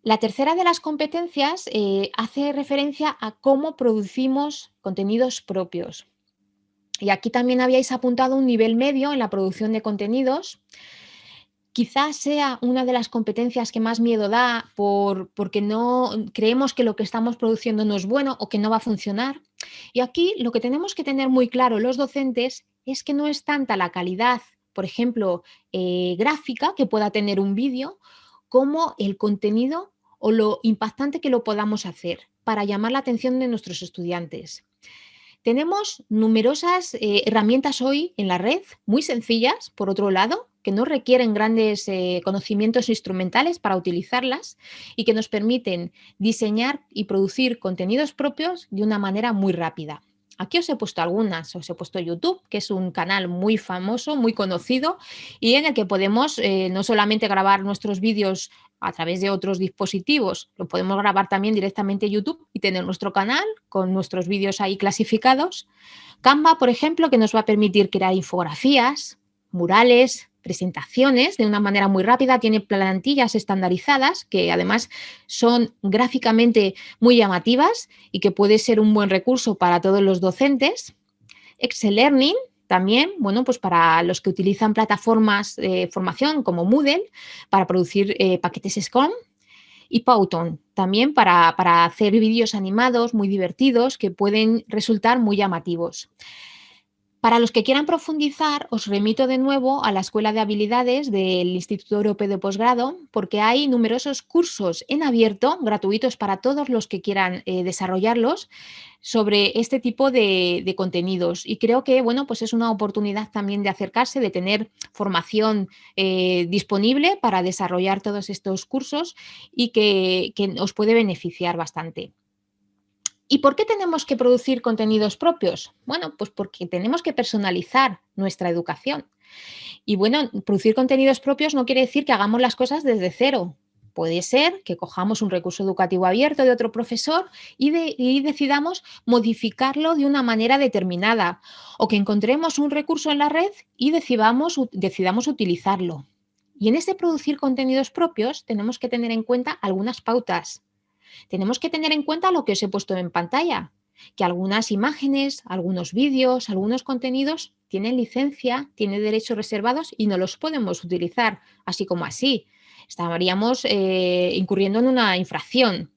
La tercera de las competencias hace referencia a cómo producimos contenidos propios. Y aquí también habíais apuntado un nivel medio en la producción de contenidos. Quizás sea una de las competencias que más miedo da porque no creemos que lo que estamos produciendo no es bueno o que no va a funcionar. Y aquí lo que tenemos que tener muy claro los docentes es que no es tanta la calidad, por ejemplo, gráfica que pueda tener un vídeo, como el contenido o lo impactante que lo podamos hacer para llamar la atención de nuestros estudiantes. Tenemos numerosas herramientas hoy en la red, muy sencillas, por otro lado, que no requieren grandes conocimientos instrumentales para utilizarlas y que nos permiten diseñar y producir contenidos propios de una manera muy rápida. Aquí os he puesto algunas, os he puesto YouTube, que es un canal muy famoso, muy conocido y en el que podemos no solamente grabar nuestros vídeos a través de otros dispositivos, lo podemos grabar también directamente en YouTube y tener nuestro canal con nuestros vídeos ahí clasificados. Canva, por ejemplo, que nos va a permitir crear infografías, murales, presentaciones de una manera muy rápida, tiene plantillas estandarizadas que además son gráficamente muy llamativas y que puede ser un buen recurso para todos los docentes. Excel Learning también, bueno, pues para los que utilizan plataformas de formación como Moodle para producir paquetes Scrum y Python también para hacer vídeos animados muy divertidos que pueden resultar muy llamativos. Para los que quieran profundizar, os remito de nuevo a la Escuela de Habilidades del Instituto Europeo de Posgrado, porque hay numerosos cursos en abierto, gratuitos para todos los que quieran desarrollarlos, sobre este tipo de contenidos. Y creo que, bueno, pues es una oportunidad también de acercarse, de tener formación disponible para desarrollar todos estos cursos y que os puede beneficiar bastante. ¿Y por qué tenemos que producir contenidos propios? Bueno, pues porque tenemos que personalizar nuestra educación. Y bueno, producir contenidos propios no quiere decir que hagamos las cosas desde cero. Puede ser que cojamos un recurso educativo abierto de otro profesor y decidamos modificarlo de una manera determinada o que encontremos un recurso en la red y decidamos utilizarlo. Y en este producir contenidos propios tenemos que tener en cuenta algunas pautas. Tenemos que tener en cuenta lo que os he puesto en pantalla, que algunas imágenes, algunos vídeos, algunos contenidos tienen licencia, tienen derechos reservados y no los podemos utilizar así como así. Estaríamos incurriendo en una infracción.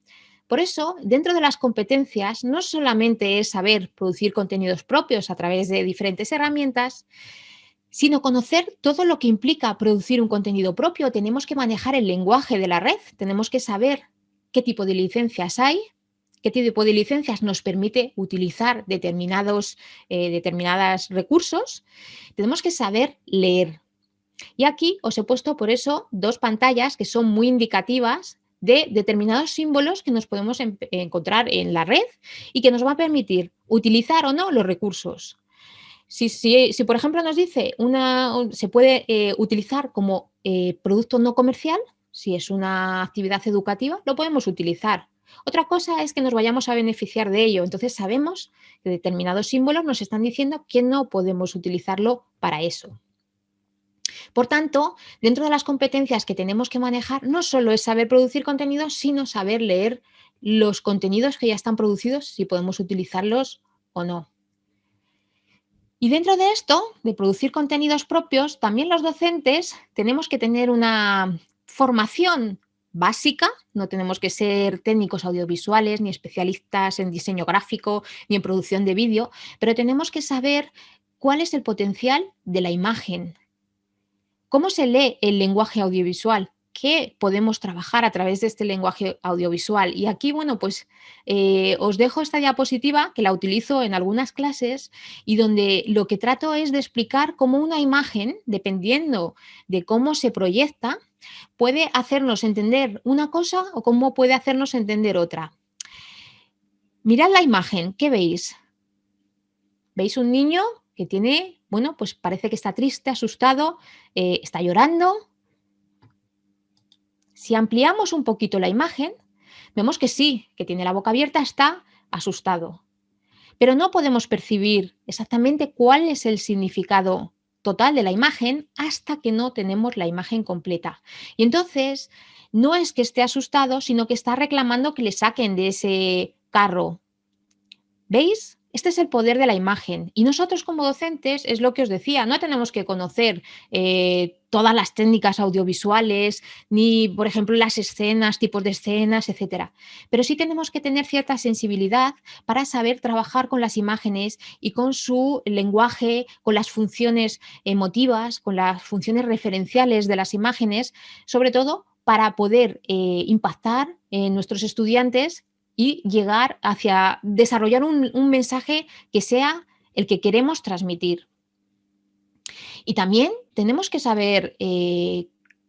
Por eso, dentro de las competencias, no solamente es saber producir contenidos propios a través de diferentes herramientas, sino conocer todo lo que implica producir un contenido propio. Tenemos que manejar el lenguaje de la red, tenemos que saber qué tipo de licencias hay, qué tipo de licencias nos permite utilizar determinados recursos. Tenemos que saber leer. Y aquí os he puesto por eso dos pantallas que son muy indicativas de determinados símbolos que nos podemos encontrar en la red y que nos va a permitir utilizar o no los recursos. Si, por ejemplo, nos dice se puede utilizar como producto no comercial, si es una actividad educativa, lo podemos utilizar. Otra cosa es que nos vayamos a beneficiar de ello. Entonces sabemos que determinados símbolos nos están diciendo que no podemos utilizarlo para eso. Por tanto, dentro de las competencias que tenemos que manejar, no solo es saber producir contenidos, sino saber leer los contenidos que ya están producidos, si podemos utilizarlos o no. Y dentro de esto, de producir contenidos propios, también los docentes tenemos que tener una formación básica, no tenemos que ser técnicos audiovisuales, ni especialistas en diseño gráfico, ni en producción de vídeo, pero tenemos que saber cuál es el potencial de la imagen. ¿Cómo se lee el lenguaje audiovisual? ¿Qué podemos trabajar a través de este lenguaje audiovisual? Y aquí, bueno, pues os dejo esta diapositiva que la utilizo en algunas clases y donde lo que trato es de explicar cómo una imagen, dependiendo de cómo se proyecta, puede hacernos entender una cosa o cómo puede hacernos entender otra. Mirad la imagen, ¿qué veis? ¿Veis un niño que tiene, bueno, pues parece que está triste, asustado, está llorando? Si ampliamos un poquito la imagen, vemos que sí, que tiene la boca abierta, está asustado. Pero no podemos percibir exactamente cuál es el significado total de la imagen hasta que no tenemos la imagen completa. Y entonces, no es que esté asustado, sino que está reclamando que le saquen de ese carro. ¿Veis? Este es el poder de la imagen. Y nosotros como docentes, es lo que os decía, no tenemos que conocer todas las técnicas audiovisuales, ni, por ejemplo, las escenas, tipos de escenas, etcétera. Pero sí tenemos que tener cierta sensibilidad para saber trabajar con las imágenes y con su lenguaje, con las funciones emotivas, con las funciones referenciales de las imágenes, sobre todo para poder impactar en nuestros estudiantes y llegar hacia desarrollar un mensaje que sea el que queremos transmitir. Y también tenemos que saber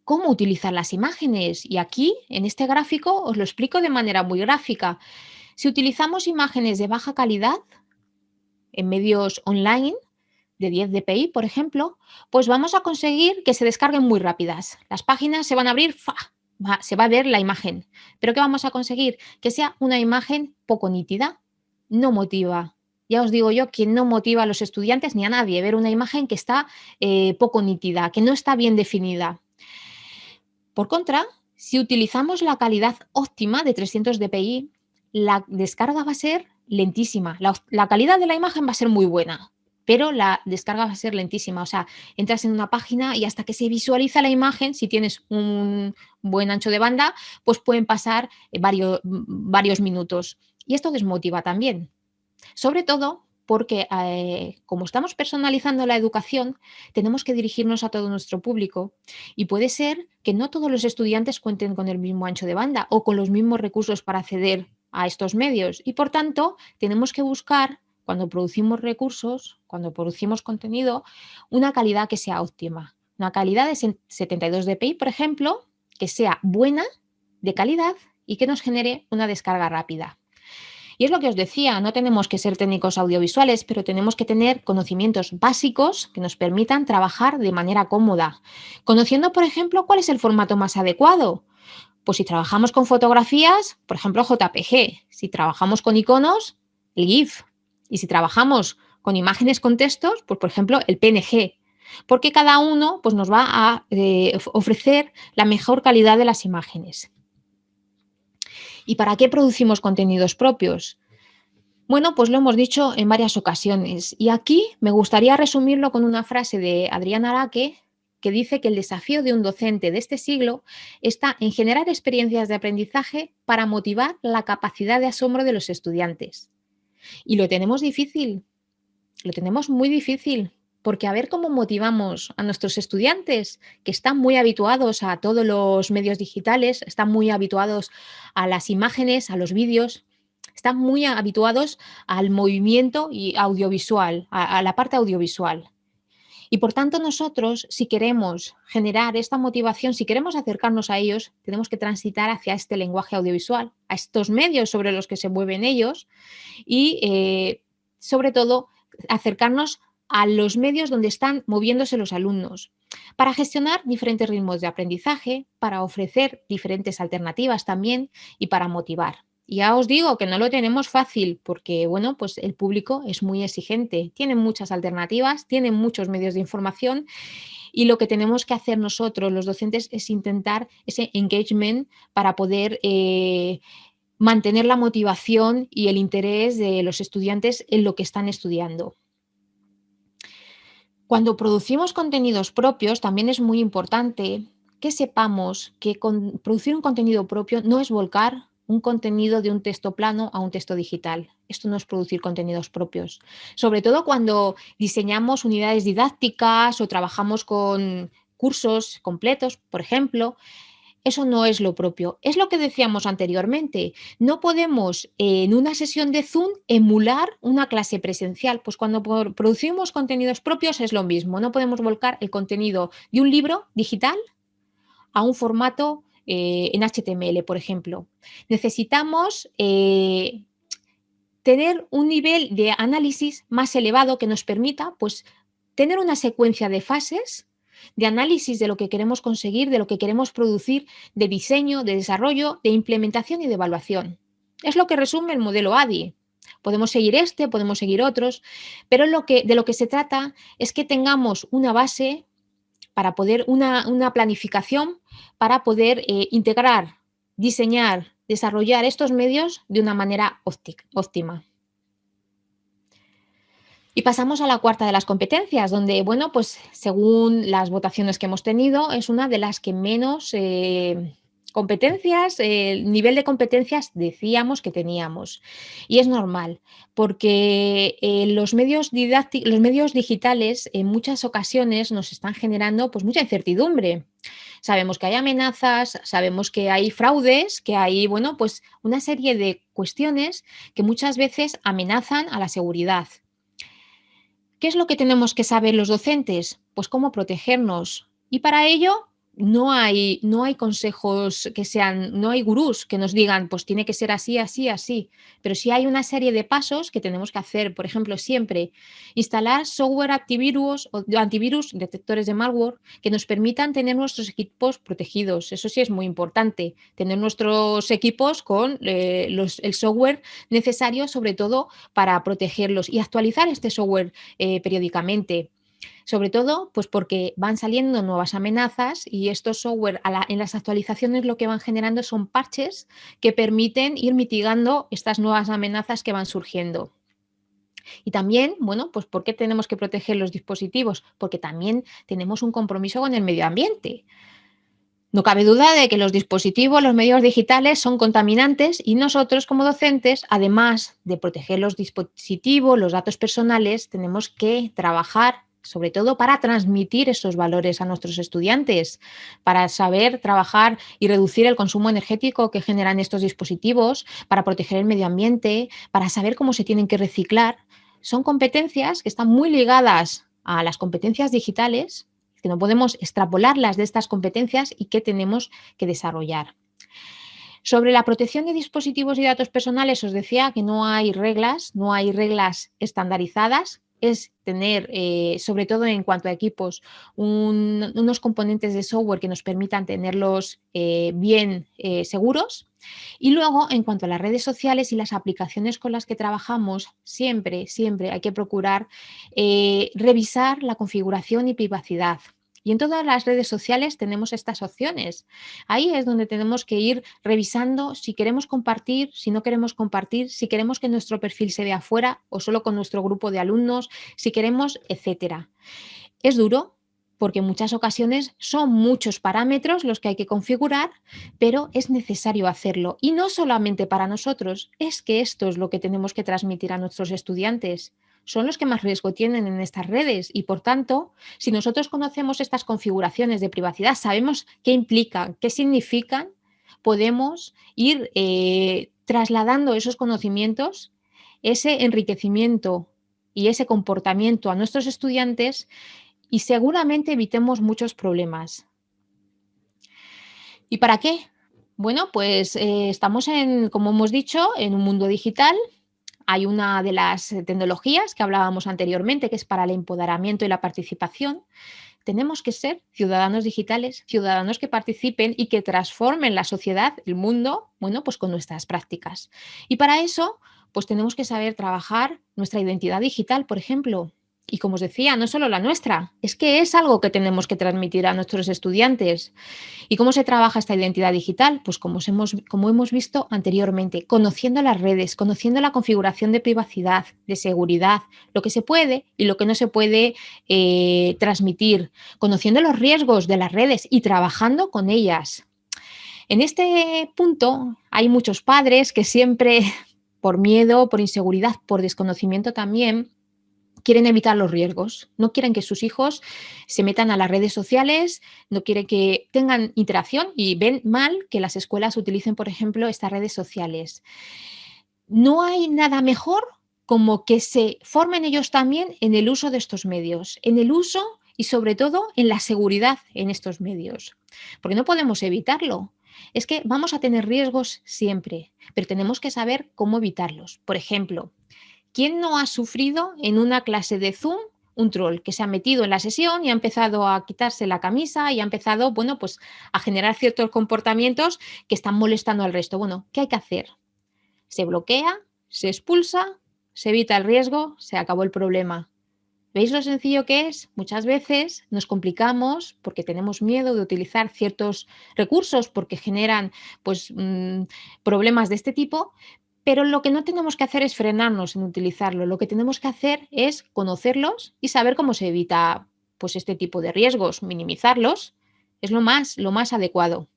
cómo utilizar las imágenes. Y aquí, en este gráfico, os lo explico de manera muy gráfica. Si utilizamos imágenes de baja calidad en medios online, de 10 dpi, por ejemplo, pues vamos a conseguir que se descarguen muy rápidas. Las páginas se van a abrir, ¡fa! Se va a ver la imagen. Pero ¿qué vamos a conseguir? Que sea una imagen poco nítida, no motiva. Ya os digo yo que no motiva a los estudiantes ni a nadie ver una imagen que está poco nítida, que no está bien definida. Por contra, si utilizamos la calidad óptima de 300 dpi, la descarga va a ser lentísima. La calidad de la imagen va a ser muy buena, pero la descarga va a ser lentísima. O sea, entras en una página y hasta que se visualiza la imagen, si tienes un buen ancho de banda, pues pueden pasar varios minutos. Y esto desmotiva también. Sobre todo porque, como estamos personalizando la educación, tenemos que dirigirnos a todo nuestro público y puede ser que no todos los estudiantes cuenten con el mismo ancho de banda o con los mismos recursos para acceder a estos medios y, por tanto, tenemos que buscar, cuando producimos recursos, cuando producimos contenido, una calidad que sea óptima. Una calidad de 72 dpi, por ejemplo, que sea buena, de calidad y que nos genere una descarga rápida. Y es lo que os decía, no tenemos que ser técnicos audiovisuales, pero tenemos que tener conocimientos básicos que nos permitan trabajar de manera cómoda. Conociendo, por ejemplo, cuál es el formato más adecuado. Pues si trabajamos con fotografías, por ejemplo, JPG. Si trabajamos con iconos, el GIF. Y si trabajamos con imágenes con textos, pues por ejemplo, el PNG. Porque cada uno pues, nos va a ofrecer la mejor calidad de las imágenes. ¿Y para qué producimos contenidos propios? Bueno, pues lo hemos dicho en varias ocasiones y aquí me gustaría resumirlo con una frase de Adrián Araque que dice que el desafío de un docente de este siglo está en generar experiencias de aprendizaje para motivar la capacidad de asombro de los estudiantes. Y lo tenemos difícil, lo tenemos muy difícil, porque a ver cómo motivamos a nuestros estudiantes que están muy habituados a todos los medios digitales, están muy habituados a las imágenes, a los vídeos, están muy habituados al movimiento y audiovisual, a la parte audiovisual. Y por tanto nosotros, si queremos generar esta motivación, si queremos acercarnos a ellos, tenemos que transitar hacia este lenguaje audiovisual, a estos medios sobre los que se mueven ellos y, sobre todo, acercarnos a los medios donde están moviéndose los alumnos, para gestionar diferentes ritmos de aprendizaje, para ofrecer diferentes alternativas también y para motivar. Ya os digo que no lo tenemos fácil porque, bueno, pues el público es muy exigente, tienen muchas alternativas, tienen muchos medios de información y lo que tenemos que hacer nosotros, los docentes, es intentar ese engagement para poder mantener la motivación y el interés de los estudiantes en lo que están estudiando. Cuando producimos contenidos propios, también es muy importante que sepamos que producir un contenido propio no es volcar un contenido de un texto plano a un texto digital. Esto no es producir contenidos propios. Sobre todo cuando diseñamos unidades didácticas o trabajamos con cursos completos, por ejemplo, eso no es lo propio. Es lo que decíamos anteriormente. No podemos en una sesión de Zoom emular una clase presencial. Pues cuando producimos contenidos propios es lo mismo. No podemos volcar el contenido de un libro digital a un formato en HTML, por ejemplo. Necesitamos tener un nivel de análisis más elevado que nos permita, pues, tener una secuencia de fases de análisis de lo que queremos conseguir, de lo que queremos producir, de diseño, de desarrollo, de implementación y de evaluación. Es lo que resume el modelo ADI. Podemos seguir este, podemos seguir otros, pero de lo que se trata es que tengamos una base para poder, una planificación para poder integrar, diseñar, desarrollar estos medios de una manera óptima. Y pasamos a la cuarta de las competencias, donde, bueno, pues según las votaciones que hemos tenido, es una de las que menos competencias, nivel de competencias decíamos que teníamos. Y es normal, porque los medios los medios digitales en muchas ocasiones nos están generando pues mucha incertidumbre. Sabemos que hay amenazas, sabemos que hay fraudes, que hay, bueno, pues una serie de cuestiones que muchas veces amenazan a la seguridad. ¿Qué es lo que tenemos que saber los docentes? Pues cómo protegernos. Y para ello no hay consejos que sean, no hay gurús que nos digan, pues tiene que ser así, así, así. Pero sí hay una serie de pasos que tenemos que hacer. Por ejemplo, siempre instalar software antivirus o antivirus, detectores de malware, que nos permitan tener nuestros equipos protegidos. Eso sí es muy importante, tener nuestros equipos con el software necesario, sobre todo para protegerlos y actualizar este software periódicamente. Sobre todo, pues porque van saliendo nuevas amenazas y estos software en las actualizaciones lo que van generando son parches que permiten ir mitigando estas nuevas amenazas que van surgiendo. Y también, bueno, pues ¿por qué tenemos que proteger los dispositivos? Porque también tenemos un compromiso con el medio ambiente. No cabe duda de que los dispositivos, los medios digitales son contaminantes y nosotros como docentes, además de proteger los dispositivos, los datos personales, tenemos que trabajar sobre todo para transmitir esos valores a nuestros estudiantes, para saber trabajar y reducir el consumo energético que generan estos dispositivos, para proteger el medio ambiente, para saber cómo se tienen que reciclar. Son competencias que están muy ligadas a las competencias digitales, que no podemos extrapolarlas de estas competencias y que tenemos que desarrollar. Sobre la protección de dispositivos y datos personales, os decía que no hay reglas estandarizadas. Es tener, sobre todo en cuanto a equipos, unos componentes de software que nos permitan tenerlos bien seguros. Y luego, en cuanto a las redes sociales y las aplicaciones con las que trabajamos, siempre, siempre hay que procurar revisar la configuración y privacidad. Y en todas las redes sociales tenemos estas opciones. Ahí es donde tenemos que ir revisando si queremos compartir, si no queremos compartir, si queremos que nuestro perfil se vea fuera o solo con nuestro grupo de alumnos, si queremos, etcétera. Es duro porque en muchas ocasiones son muchos parámetros los que hay que configurar, pero es necesario hacerlo. Y no solamente para nosotros, es que esto es lo que tenemos que transmitir a nuestros estudiantes. Son los que más riesgo tienen en estas redes y, por tanto, si nosotros conocemos estas configuraciones de privacidad, sabemos qué implican, qué significan, podemos ir trasladando esos conocimientos, ese enriquecimiento y ese comportamiento a nuestros estudiantes y seguramente evitemos muchos problemas. ¿Y para qué? Bueno, pues estamos como hemos dicho, en un mundo digital. Hay una de las tecnologías que hablábamos anteriormente, que es para el empoderamiento y la participación. Tenemos que ser ciudadanos digitales, ciudadanos que participen y que transformen la sociedad, el mundo, bueno, pues con nuestras prácticas. Y para eso, pues tenemos que saber trabajar nuestra identidad digital, por ejemplo. Y como os decía, no solo la nuestra, es que es algo que tenemos que transmitir a nuestros estudiantes. ¿Y cómo se trabaja esta identidad digital? Pues como hemos visto anteriormente, conociendo las redes, conociendo la configuración de privacidad, de seguridad, lo que se puede y lo que no se puede transmitir, conociendo los riesgos de las redes y trabajando con ellas. En este punto hay muchos padres que siempre, por miedo, por inseguridad, por desconocimiento también, quieren evitar los riesgos, no quieren que sus hijos se metan a las redes sociales, no quieren que tengan interacción y ven mal que las escuelas utilicen, por ejemplo, estas redes sociales. No hay nada mejor como que se formen ellos también en el uso de estos medios, en el uso y sobre todo en la seguridad en estos medios, porque no podemos evitarlo. Es que vamos a tener riesgos siempre, pero tenemos que saber cómo evitarlos. Por ejemplo, ¿quién no ha sufrido en una clase de Zoom un troll que se ha metido en la sesión y ha empezado a quitarse la camisa y ha empezado, bueno, pues a generar ciertos comportamientos que están molestando al resto? Bueno, ¿qué hay que hacer? Se bloquea, se expulsa, se evita el riesgo, se acabó el problema. ¿Veis lo sencillo que es? Muchas veces nos complicamos porque tenemos miedo de utilizar ciertos recursos porque generan pues, problemas de este tipo, pero lo que no tenemos que hacer es frenarnos en utilizarlo. Lo que tenemos que hacer es conocerlos y saber cómo se evita pues, este tipo de riesgos, minimizarlos. Es lo más adecuado.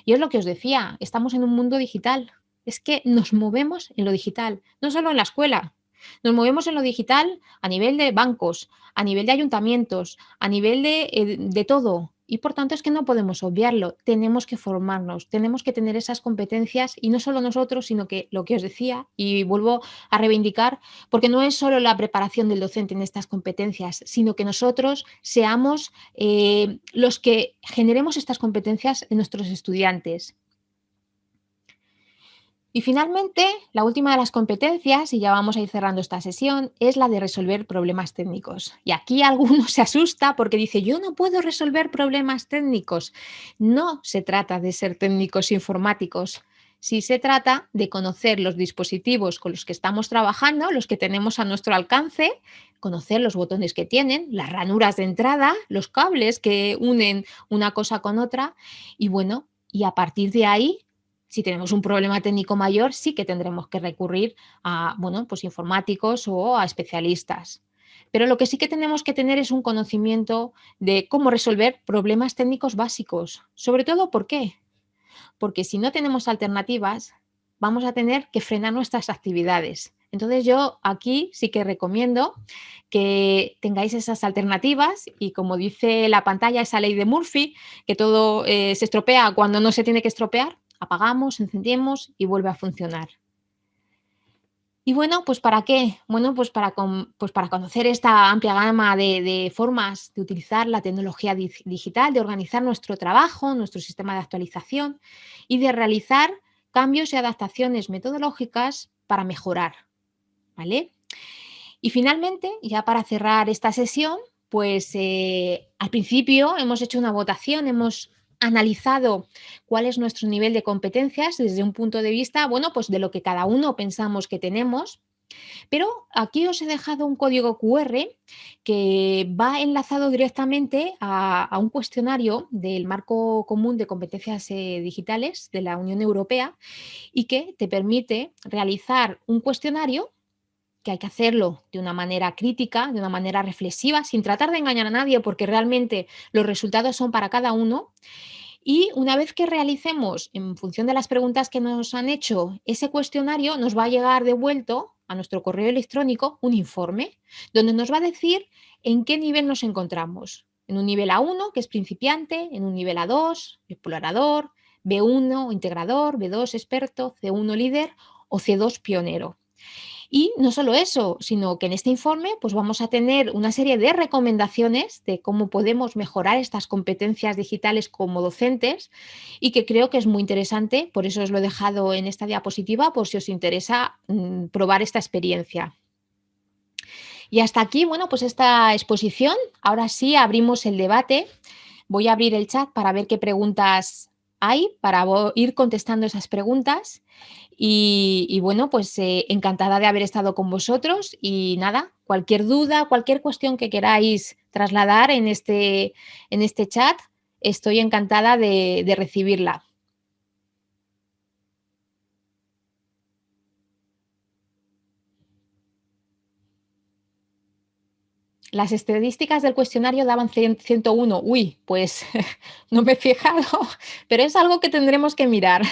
Y es lo que os decía, estamos en un mundo digital. Es que nos movemos en lo digital, no solo en la escuela. Nos movemos en lo digital a nivel de bancos, a nivel de ayuntamientos, a nivel de todo. Y por tanto es que no podemos obviarlo. Tenemos que formarnos, tenemos que tener esas competencias y no solo nosotros, sino que lo que os decía y vuelvo a reivindicar, porque no es solo la preparación del docente en estas competencias, sino que nosotros seamos los que generemos estas competencias en nuestros estudiantes. Y finalmente, la última de las competencias, y ya vamos a ir cerrando esta sesión, es la de resolver problemas técnicos. Y aquí alguno se asusta porque dice, yo no puedo resolver problemas técnicos. No se trata de ser técnicos informáticos. Sí se trata de conocer los dispositivos con los que estamos trabajando, los que tenemos a nuestro alcance, conocer los botones que tienen, las ranuras de entrada, los cables que unen una cosa con otra y bueno, y a partir de ahí si tenemos un problema técnico mayor, sí que tendremos que recurrir a, bueno, pues informáticos o a especialistas. Pero lo que sí que tenemos que tener es un conocimiento de cómo resolver problemas técnicos básicos. Sobre todo, ¿por qué? Porque si no tenemos alternativas, vamos a tener que frenar nuestras actividades. Entonces yo aquí sí que recomiendo que tengáis esas alternativas y como dice la pantalla, esa ley de Murphy, que todo se estropea cuando no se tiene que estropear, apagamos, encendemos y vuelve a funcionar. Y bueno, pues ¿para qué? Bueno, pues para conocer esta amplia gama de formas de utilizar la tecnología digital, de organizar nuestro trabajo, nuestro sistema de actualización y de realizar cambios y adaptaciones metodológicas para mejorar, ¿vale? Y finalmente, ya para cerrar esta sesión, pues al principio hemos hecho una votación, hemos analizado cuál es nuestro nivel de competencias desde un punto de vista, bueno, pues de lo que cada uno pensamos que tenemos. Pero aquí os he dejado un código QR que va enlazado directamente a un cuestionario del Marco Común de Competencias Digitales de la Unión Europea y que te permite realizar un cuestionario que hay que hacerlo de una manera crítica, de una manera reflexiva, sin tratar de engañar a nadie, porque realmente los resultados son para cada uno. Y una vez que realicemos, en función de las preguntas que nos han hecho, ese cuestionario, nos va a llegar devuelto a nuestro correo electrónico un informe donde nos va a decir en qué nivel nos encontramos. En un nivel A1, que es principiante, en un nivel A2, explorador, B1, integrador, B2, experto, C1, líder o C2, pionero. Y no solo eso, sino que en este informe pues vamos a tener una serie de recomendaciones de cómo podemos mejorar estas competencias digitales como docentes y que creo que es muy interesante, por eso os lo he dejado en esta diapositiva, por si os interesa probar esta experiencia. Y hasta aquí, bueno, pues esta exposición. Ahora sí abrimos el debate. Voy a abrir el chat para ver qué preguntas hay, para ir contestando esas preguntas. Y bueno, pues encantada de haber estado con vosotros y nada, cualquier duda, cualquier cuestión que queráis trasladar en este chat, estoy encantada de recibirla. Las estadísticas del cuestionario daban 101. Uy, pues no me he fijado, pero es algo que tendremos que mirar.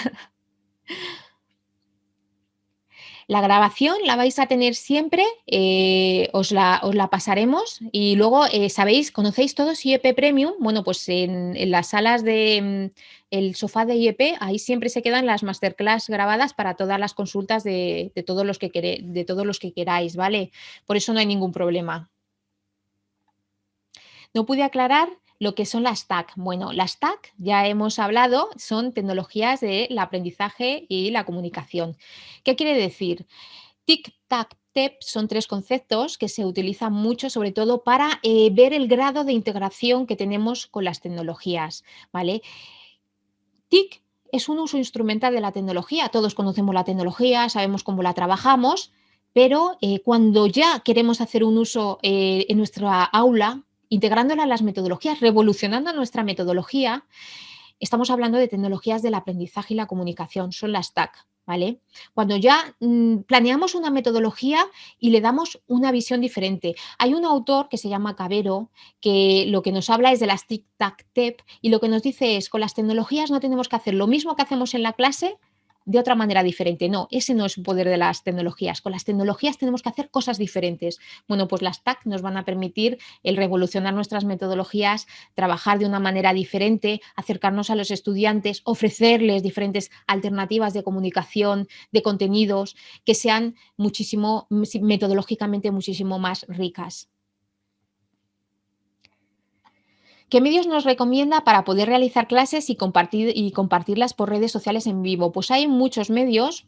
La grabación la vais a tener siempre, os la pasaremos y luego, sabéis, ¿conocéis todos IEP Premium? Bueno, pues en las salas de el sofá de IEP, ahí siempre se quedan las masterclass grabadas para todas las consultas de todos los que de todos los que queráis, ¿vale? Por eso no hay ningún problema. No pude aclarar lo que son las TAC. Bueno, las TAC, ya hemos hablado, son tecnologías del aprendizaje y la comunicación. ¿Qué quiere decir? TIC, TAC, TEP son tres conceptos que se utilizan mucho, sobre todo para ver el grado de integración que tenemos con las tecnologías, ¿vale? TIC es un uso instrumental de la tecnología. Todos conocemos la tecnología, sabemos cómo la trabajamos, pero cuando ya queremos hacer un uso en nuestra aula, integrándola en las metodologías, revolucionando nuestra metodología, estamos hablando de tecnologías del aprendizaje y la comunicación, son las TAC, ¿vale? Cuando ya planeamos una metodología y le damos una visión diferente. Hay un autor que se llama Cabero que lo que nos habla es de las TIC-TAC-TEP y lo que nos dice es, con las tecnologías no tenemos que hacer lo mismo que hacemos en la clase de otra manera diferente. No, ese no es el poder de las tecnologías. Con las tecnologías tenemos que hacer cosas diferentes. Bueno, pues las TAC nos van a permitir el revolucionar nuestras metodologías, trabajar de una manera diferente, acercarnos a los estudiantes, ofrecerles diferentes alternativas de comunicación, de contenidos que sean muchísimo, metodológicamente muchísimo más ricas. ¿Qué medios nos recomienda para poder realizar clases y compartirlas por redes sociales en vivo? Pues hay muchos medios.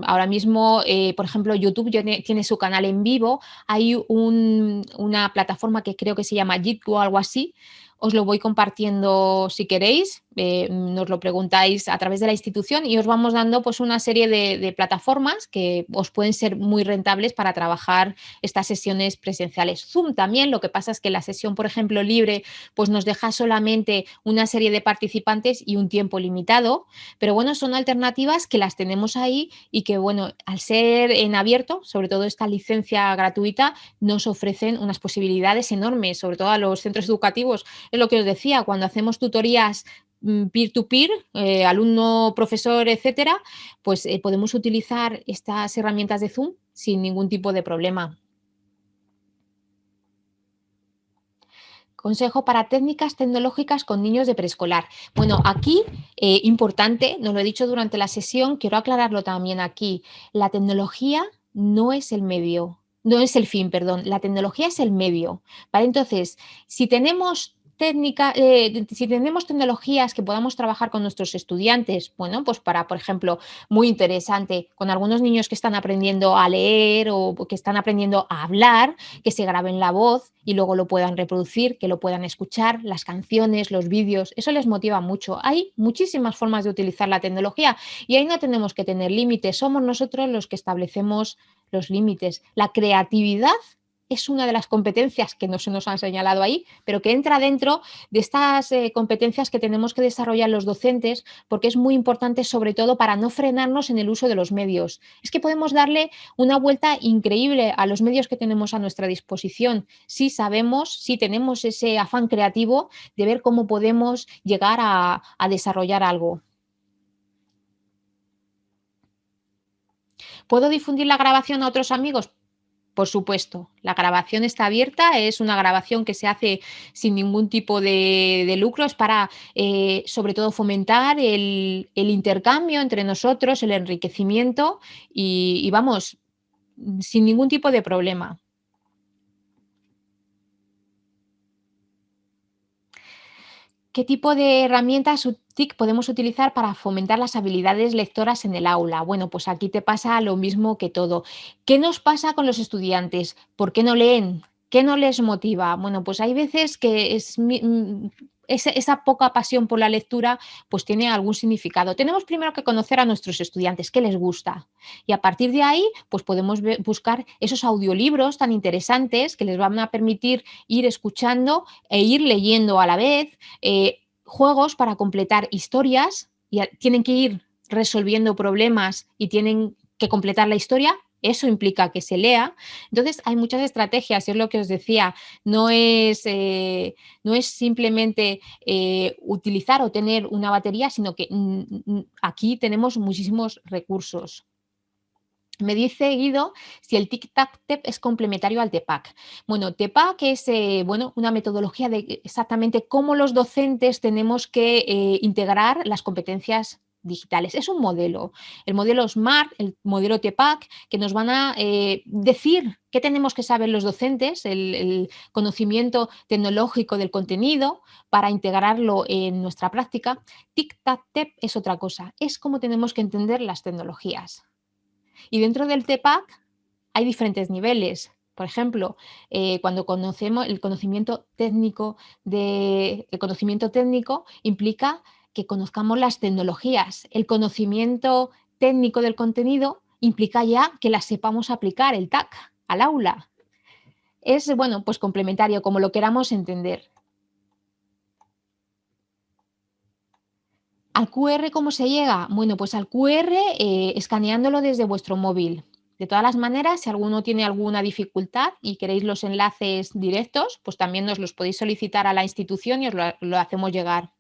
Ahora mismo, por ejemplo, YouTube tiene su canal en vivo. Hay una plataforma que creo que se llama Jitgo o algo así. Os lo voy compartiendo si queréis. Nos lo preguntáis a través de la institución y os vamos dando pues una serie de plataformas que os pueden ser muy rentables para trabajar estas sesiones presenciales. Zoom también, lo que pasa es que la sesión, por ejemplo, libre pues nos deja solamente una serie de participantes y un tiempo limitado, pero bueno, son alternativas que las tenemos ahí y que bueno, al ser en abierto, sobre todo esta licencia gratuita, nos ofrecen unas posibilidades enormes, sobre todo a los centros educativos. Es lo que os decía, cuando hacemos tutorías peer-to-peer, alumno, profesor, etcétera, pues podemos utilizar estas herramientas de Zoom sin ningún tipo de problema. Consejo para técnicas tecnológicas con niños de preescolar. Bueno, aquí, importante, nos lo he dicho durante la sesión, quiero aclararlo también aquí. La tecnología no es el medio, no es el fin, perdón. La tecnología es el medio. ¿Vale? Entonces, si tenemos si tenemos tecnologías que podamos trabajar con nuestros estudiantes, bueno, pues para, por ejemplo, muy interesante, con algunos niños que están aprendiendo a leer o que están aprendiendo a hablar, que se graben la voz y luego lo puedan reproducir, que lo puedan escuchar, las canciones, los vídeos, eso les motiva mucho. Hay muchísimas formas de utilizar la tecnología y ahí no tenemos que tener límites, somos nosotros los que establecemos los límites. La creatividad es una de las competencias que no se nos han señalado ahí, pero que entra dentro de estas competencias que tenemos que desarrollar los docentes, porque es muy importante, sobre todo, para no frenarnos en el uso de los medios. Es que podemos darle una vuelta increíble a los medios que tenemos a nuestra disposición si sabemos, si tenemos ese afán creativo de ver cómo podemos llegar a desarrollar algo. ¿Puedo difundir la grabación a otros amigos? Por supuesto, la grabación está abierta, es una grabación que se hace sin ningún tipo de lucro, es para sobre todo fomentar el intercambio entre nosotros, el enriquecimiento y vamos, sin ningún tipo de problema. ¿Qué tipo de herramientas TIC podemos utilizar para fomentar las habilidades lectoras en el aula? Bueno, pues aquí te pasa lo mismo que todo. ¿Qué nos pasa con los estudiantes? ¿Por qué no leen? ¿Qué no les motiva? Bueno, pues hay veces que esa poca pasión por la lectura pues tiene algún significado. Tenemos primero que conocer a nuestros estudiantes, qué les gusta. Y a partir de ahí, pues podemos buscar esos audiolibros tan interesantes que les van a permitir ir escuchando e ir leyendo a la vez, juegos para completar historias y tienen que ir resolviendo problemas y tienen que completar la historia. Eso implica que se lea. Entonces, hay muchas estrategias, es lo que os decía, no es simplemente utilizar o tener una batería, sino que aquí tenemos muchísimos recursos. Me dice Guido si el Tic-Tac-Tep es complementario al TEPAC. Bueno, TEPAC es una metodología de exactamente cómo los docentes tenemos que integrar las competencias digitales. Es un modelo, el modelo SMART, el modelo TEPAC, que nos van a decir qué tenemos que saber los docentes, el conocimiento tecnológico del contenido para integrarlo en nuestra práctica. Tic-Tac-Tep es otra cosa, es cómo tenemos que entender las tecnologías. Y dentro del TEPAC hay diferentes niveles. Por ejemplo, cuando conocemos el conocimiento técnico el conocimiento técnico implica que conozcamos las tecnologías. El conocimiento técnico del contenido implica ya que las sepamos aplicar, el TAC, al aula. Es, bueno, pues complementario, como lo queramos entender. ¿Al QR cómo se llega? Bueno, pues al QR escaneándolo desde vuestro móvil. De todas las maneras, si alguno tiene alguna dificultad y queréis los enlaces directos, pues también nos los podéis solicitar a la institución y os lo hacemos llegar.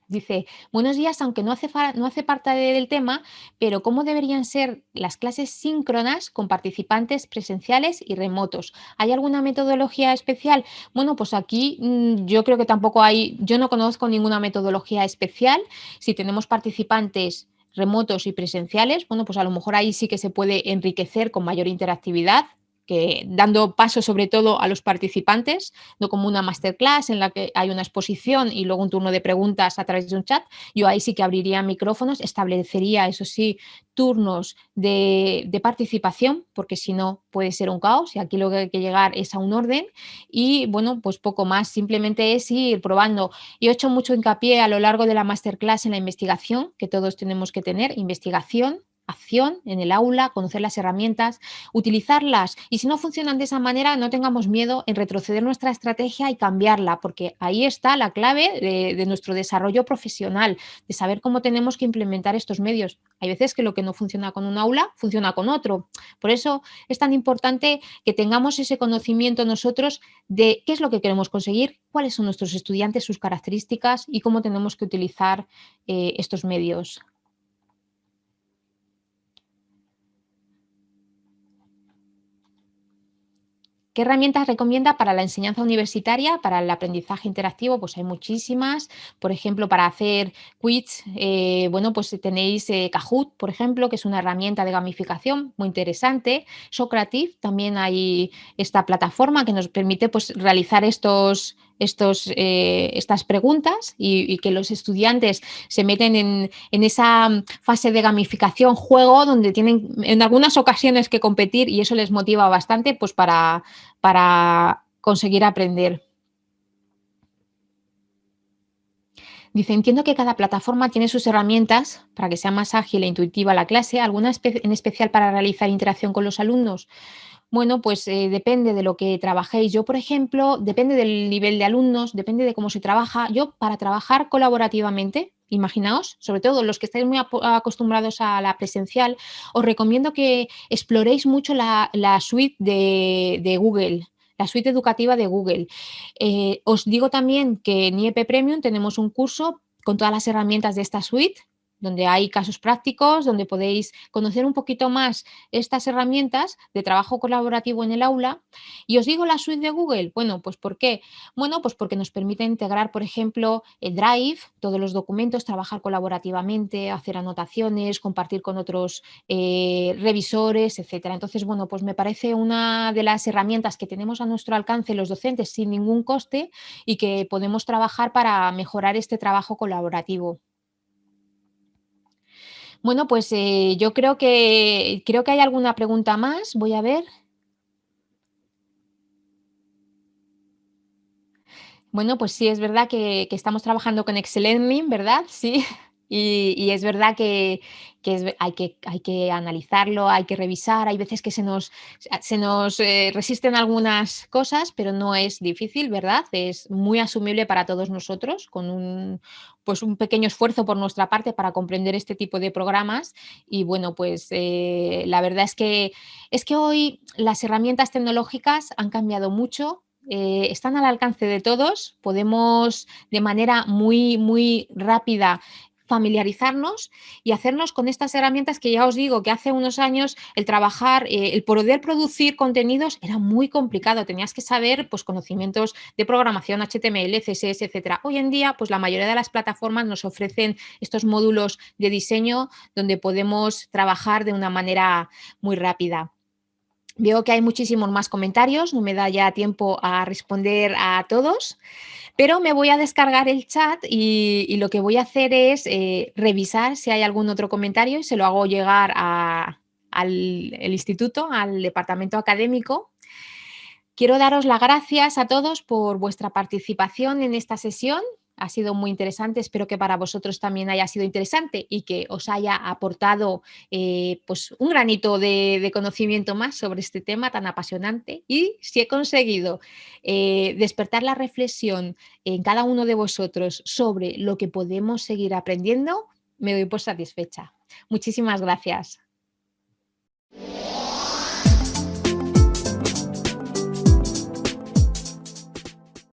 Dice, buenos días, aunque no hace parte del tema, pero ¿cómo deberían ser las clases síncronas con participantes presenciales y remotos? ¿Hay alguna metodología especial? Bueno, pues aquí yo creo que tampoco hay, yo no conozco ninguna metodología especial. Si tenemos participantes remotos y presenciales, bueno, pues a lo mejor ahí sí que se puede enriquecer con mayor interactividad, que dando paso sobre todo a los participantes, no como una masterclass en la que hay una exposición y luego un turno de preguntas a través de un chat. Yo ahí sí que abriría micrófonos, establecería, eso sí, turnos de participación, porque si no puede ser un caos y aquí lo que hay que llegar es a un orden y bueno, pues poco más, simplemente es ir probando. Yo he hecho mucho hincapié a lo largo de la masterclass en la investigación, que todos tenemos que tener, investigación, acción en el aula, conocer las herramientas, utilizarlas y si no funcionan de esa manera, no tengamos miedo en retroceder nuestra estrategia y cambiarla, porque ahí está la clave de nuestro desarrollo profesional, de saber cómo tenemos que implementar estos medios. Hay veces que lo que no funciona con un aula, funciona con otro. Por eso es tan importante que tengamos ese conocimiento nosotros de qué es lo que queremos conseguir, cuáles son nuestros estudiantes, sus características y cómo tenemos que utilizar estos medios. ¿Qué herramientas recomienda para la enseñanza universitaria, para el aprendizaje interactivo? Pues hay muchísimas. Por ejemplo, para hacer quiz, bueno, pues tenéis Kahoot, por ejemplo, que es una herramienta de gamificación muy interesante. Socrative, también hay esta plataforma que nos permite pues, realizar estas preguntas y que los estudiantes se meten en esa fase de gamificación, juego, donde tienen en algunas ocasiones que competir y eso les motiva bastante pues para conseguir aprender. Dice, entiendo que cada plataforma tiene sus herramientas para que sea más ágil e intuitiva la clase, ¿alguna en especial para realizar interacción con los alumnos? Bueno, pues depende de lo que trabajéis. Yo, por ejemplo, depende del nivel de alumnos, depende de cómo se trabaja. Yo, para trabajar colaborativamente, imaginaos, sobre todo los que estáis muy acostumbrados a la presencial, os recomiendo que exploréis mucho la suite de Google, la suite educativa de Google. Os digo también que en IEP Premium tenemos un curso con todas las herramientas de esta suite donde hay casos prácticos, donde podéis conocer un poquito más estas herramientas de trabajo colaborativo en el aula. Y os digo la suite de Google, bueno, pues ¿por qué? Bueno, pues porque nos permite integrar, por ejemplo, el Drive, todos los documentos, trabajar colaborativamente, hacer anotaciones, compartir con otros revisores, etcétera. Entonces, bueno, pues me parece una de las herramientas que tenemos a nuestro alcance los docentes sin ningún coste y que podemos trabajar para mejorar este trabajo colaborativo. Bueno, pues yo creo que hay alguna pregunta más. Voy a ver. Bueno, pues sí, es verdad que estamos trabajando con Excellearning, ¿verdad? Sí. Y es verdad que hay que analizarlo, hay que revisar. Hay veces que se nos resisten algunas cosas, pero no es difícil, ¿verdad? Es muy asumible para todos nosotros, con un pequeño esfuerzo por nuestra parte para comprender este tipo de programas. Y bueno, pues la verdad es que hoy las herramientas tecnológicas han cambiado mucho, están al alcance de todos, podemos de manera muy, muy rápida familiarizarnos y hacernos con estas herramientas que ya os digo que hace unos años el trabajar, el poder producir contenidos era muy complicado, tenías que saber pues conocimientos de programación, HTML, CSS, etcétera. Hoy en día pues la mayoría de las plataformas nos ofrecen estos módulos de diseño donde podemos trabajar de una manera muy rápida. Veo que hay muchísimos más comentarios, no me da ya tiempo a responder a todos, pero me voy a descargar el chat y lo que voy a hacer es revisar si hay algún otro comentario y se lo hago llegar al el instituto, al departamento académico. Quiero daros las gracias a todos por vuestra participación en esta sesión. Ha sido muy interesante, espero que para vosotros también haya sido interesante y que os haya aportado pues un granito de conocimiento más sobre este tema tan apasionante. Y si he conseguido despertar la reflexión en cada uno de vosotros sobre lo que podemos seguir aprendiendo, me doy por satisfecha. Muchísimas gracias.